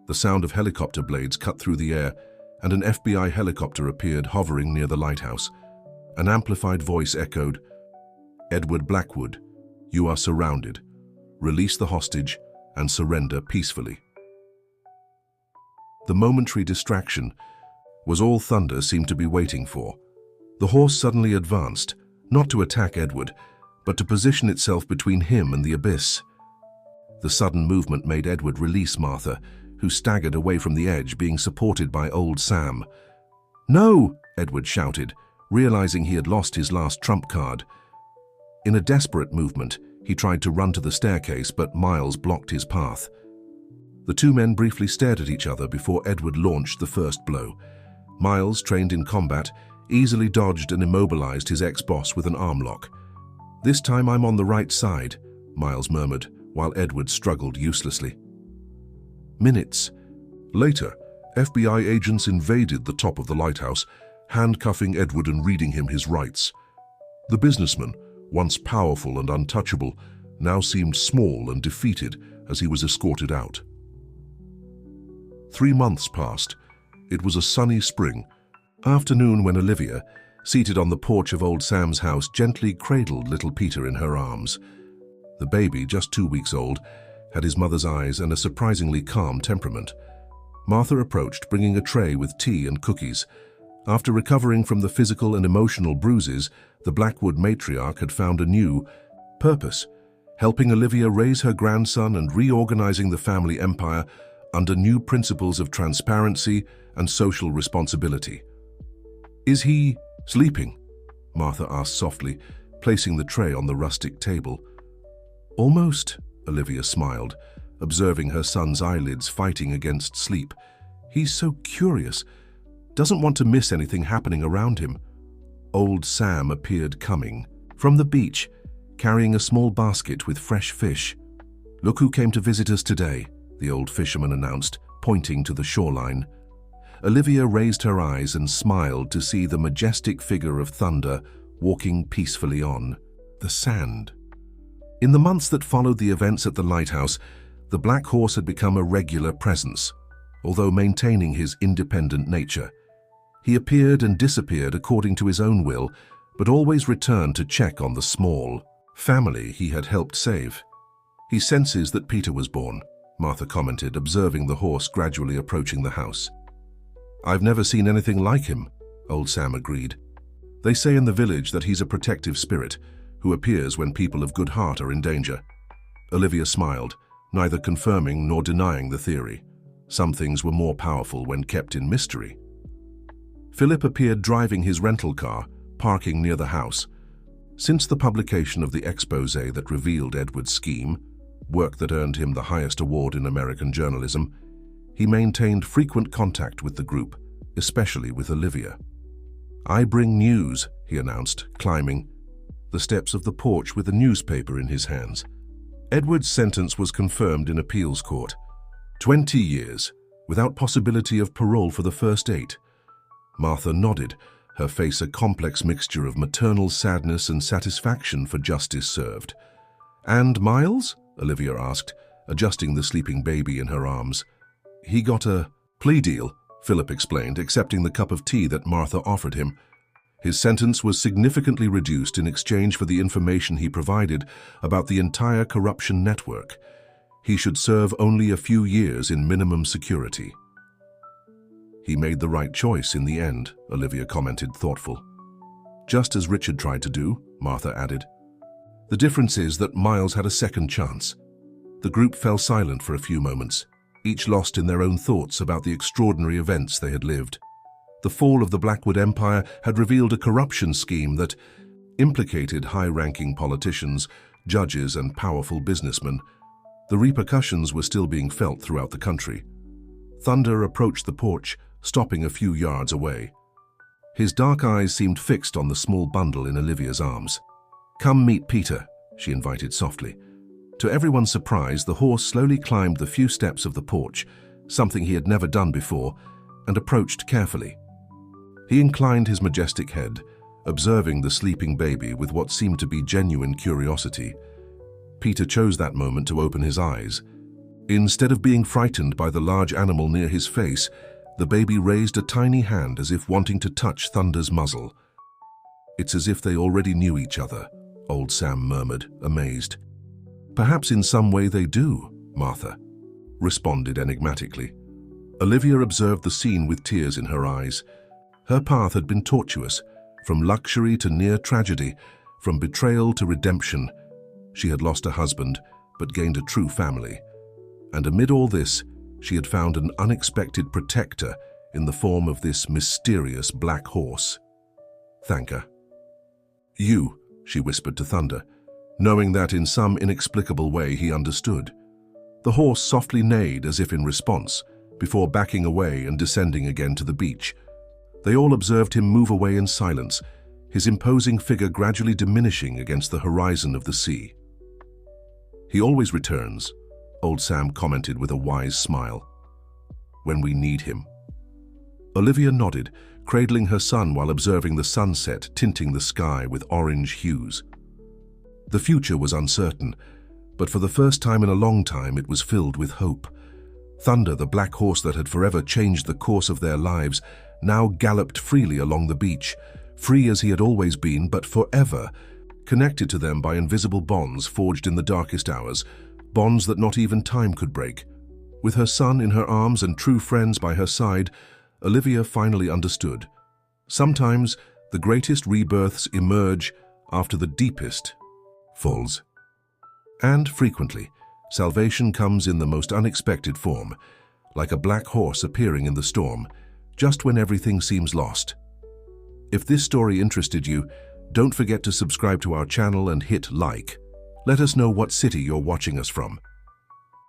The sound of helicopter blades cut through the air, and an FBI helicopter appeared hovering near the lighthouse. An amplified voice echoed, "Edward Blackwood, you are surrounded. Release the hostage and surrender peacefully." The momentary distraction was all Thunder seemed to be waiting for. The horse suddenly advanced, not to attack Edward, but to position itself between him and the abyss. The sudden movement made Edward release Martha, who staggered away from the edge, being supported by old Sam. "No!" Edward shouted, realizing he had lost his last trump card. In a desperate movement, he tried to run to the staircase, but Miles blocked his path. The two men briefly stared at each other before Edward launched the first blow. Miles, trained in combat, easily dodged and immobilized his ex-boss with an arm lock. "This time I'm on the right side," Miles murmured, while Edward struggled uselessly. Minutes later, FBI agents invaded the top of the lighthouse, handcuffing Edward and reading him his rights. The businessman, once powerful and untouchable, now seemed small and defeated as he was escorted out. 3 months passed. It was a sunny spring afternoon when Olivia, seated on the porch of old Sam's house, gently cradled little Peter in her arms. The baby, just 2 weeks old, had his mother's eyes and a surprisingly calm temperament. Martha approached, bringing a tray with tea and cookies. After recovering from the physical and emotional bruises, the Blackwood matriarch had found a new purpose, helping Olivia raise her grandson and reorganizing the family empire under new principles of transparency and social responsibility. "Is he sleeping?" Martha asked softly, placing the tray on the rustic table. "Almost," Olivia smiled, observing her son's eyelids fighting against sleep. "He's so curious, doesn't want to miss anything happening around him." Old Sam appeared coming from the beach, carrying a small basket with fresh fish. "Look who came to visit us today," the old fisherman announced, pointing to the shoreline. Olivia raised her eyes and smiled to see the majestic figure of Thunder walking peacefully on the sand. In the months that followed the events at the lighthouse, the black horse had become a regular presence, although maintaining his independent nature. He appeared and disappeared according to his own will, but always returned to check on the small family he had helped save. "He senses that Peter was born," Martha commented, observing the horse gradually approaching the house. "I've never seen anything like him," old Sam agreed. "They say in the village that he's a protective spirit who appears when people of good heart are in danger." Olivia smiled, neither confirming nor denying the theory. Some things were more powerful when kept in mystery. Philip appeared driving his rental car, parking near the house. Since the publication of the expose that revealed Edward's scheme, work that earned him the highest award in American journalism, he maintained frequent contact with the group, especially with Olivia. "I bring news," he announced, climbing the steps of the porch with a newspaper in his hands. Edward's sentence was confirmed in appeals court. 20 years, without possibility of parole for the first 8. Martha nodded, her face a complex mixture of maternal sadness and satisfaction for justice served. "And Miles?" Olivia asked, adjusting the sleeping baby in her arms. "He got a plea deal," Philip explained, accepting the cup of tea that Martha offered him. His sentence was significantly reduced in exchange for the information he provided about the entire corruption network. He should serve only a few years in minimum security. "He made the right choice in the end," Olivia commented, thoughtful. "Just as Richard tried to do," Martha added. "The difference is that Miles had a second chance." The group fell silent for a few moments, each lost in their own thoughts about the extraordinary events they had lived. The fall of the Blackwood Empire had revealed a corruption scheme that implicated high-ranking politicians, judges, and powerful businessmen. The repercussions were still being felt throughout the country. Thunder approached the porch, stopping a few yards away. His dark eyes seemed fixed on the small bundle in Olivia's arms. "Come meet Peter," she invited softly. To everyone's surprise, the horse slowly climbed the few steps of the porch, something he had never done before, and approached carefully. He inclined his majestic head, observing the sleeping baby with what seemed to be genuine curiosity. Peter chose that moment to open his eyes. Instead of being frightened by the large animal near his face, the baby raised a tiny hand as if wanting to touch Thunder's muzzle. "It's as if they already knew each other," old Sam murmured, amazed. "Perhaps in some way they do," Martha responded enigmatically. Olivia observed the scene with tears in her eyes. Her path had been tortuous, from luxury to near tragedy, from betrayal to redemption. She had lost a husband, but gained a true family. And amid all this, she had found an unexpected protector in the form of this mysterious black horse. "Thank her." "You," she whispered to Thunder, knowing that in some inexplicable way he understood. The horse softly neighed as if in response, before backing away and descending again to the beach. They all observed him move away in silence, his imposing figure gradually diminishing against the horizon of the sea. "He always returns," old Sam commented with a wise smile. "When we need him." Olivia nodded, cradling her son while observing the sunset tinting the sky with orange hues. The future was uncertain, but for the first time in a long time it was filled with hope. Thunder, the black horse that had forever changed the course of their lives, now galloped freely along the beach, free as he had always been, but forever, connected to them by invisible bonds forged in the darkest hours, bonds that not even time could break. With her son in her arms and true friends by her side, Olivia finally understood. Sometimes the greatest rebirths emerge after the deepest falls. And frequently, salvation comes in the most unexpected form, like a black horse appearing in the storm, just when everything seems lost. If this story interested you, don't forget to subscribe to our channel and hit like. Let us know what city you're watching us from.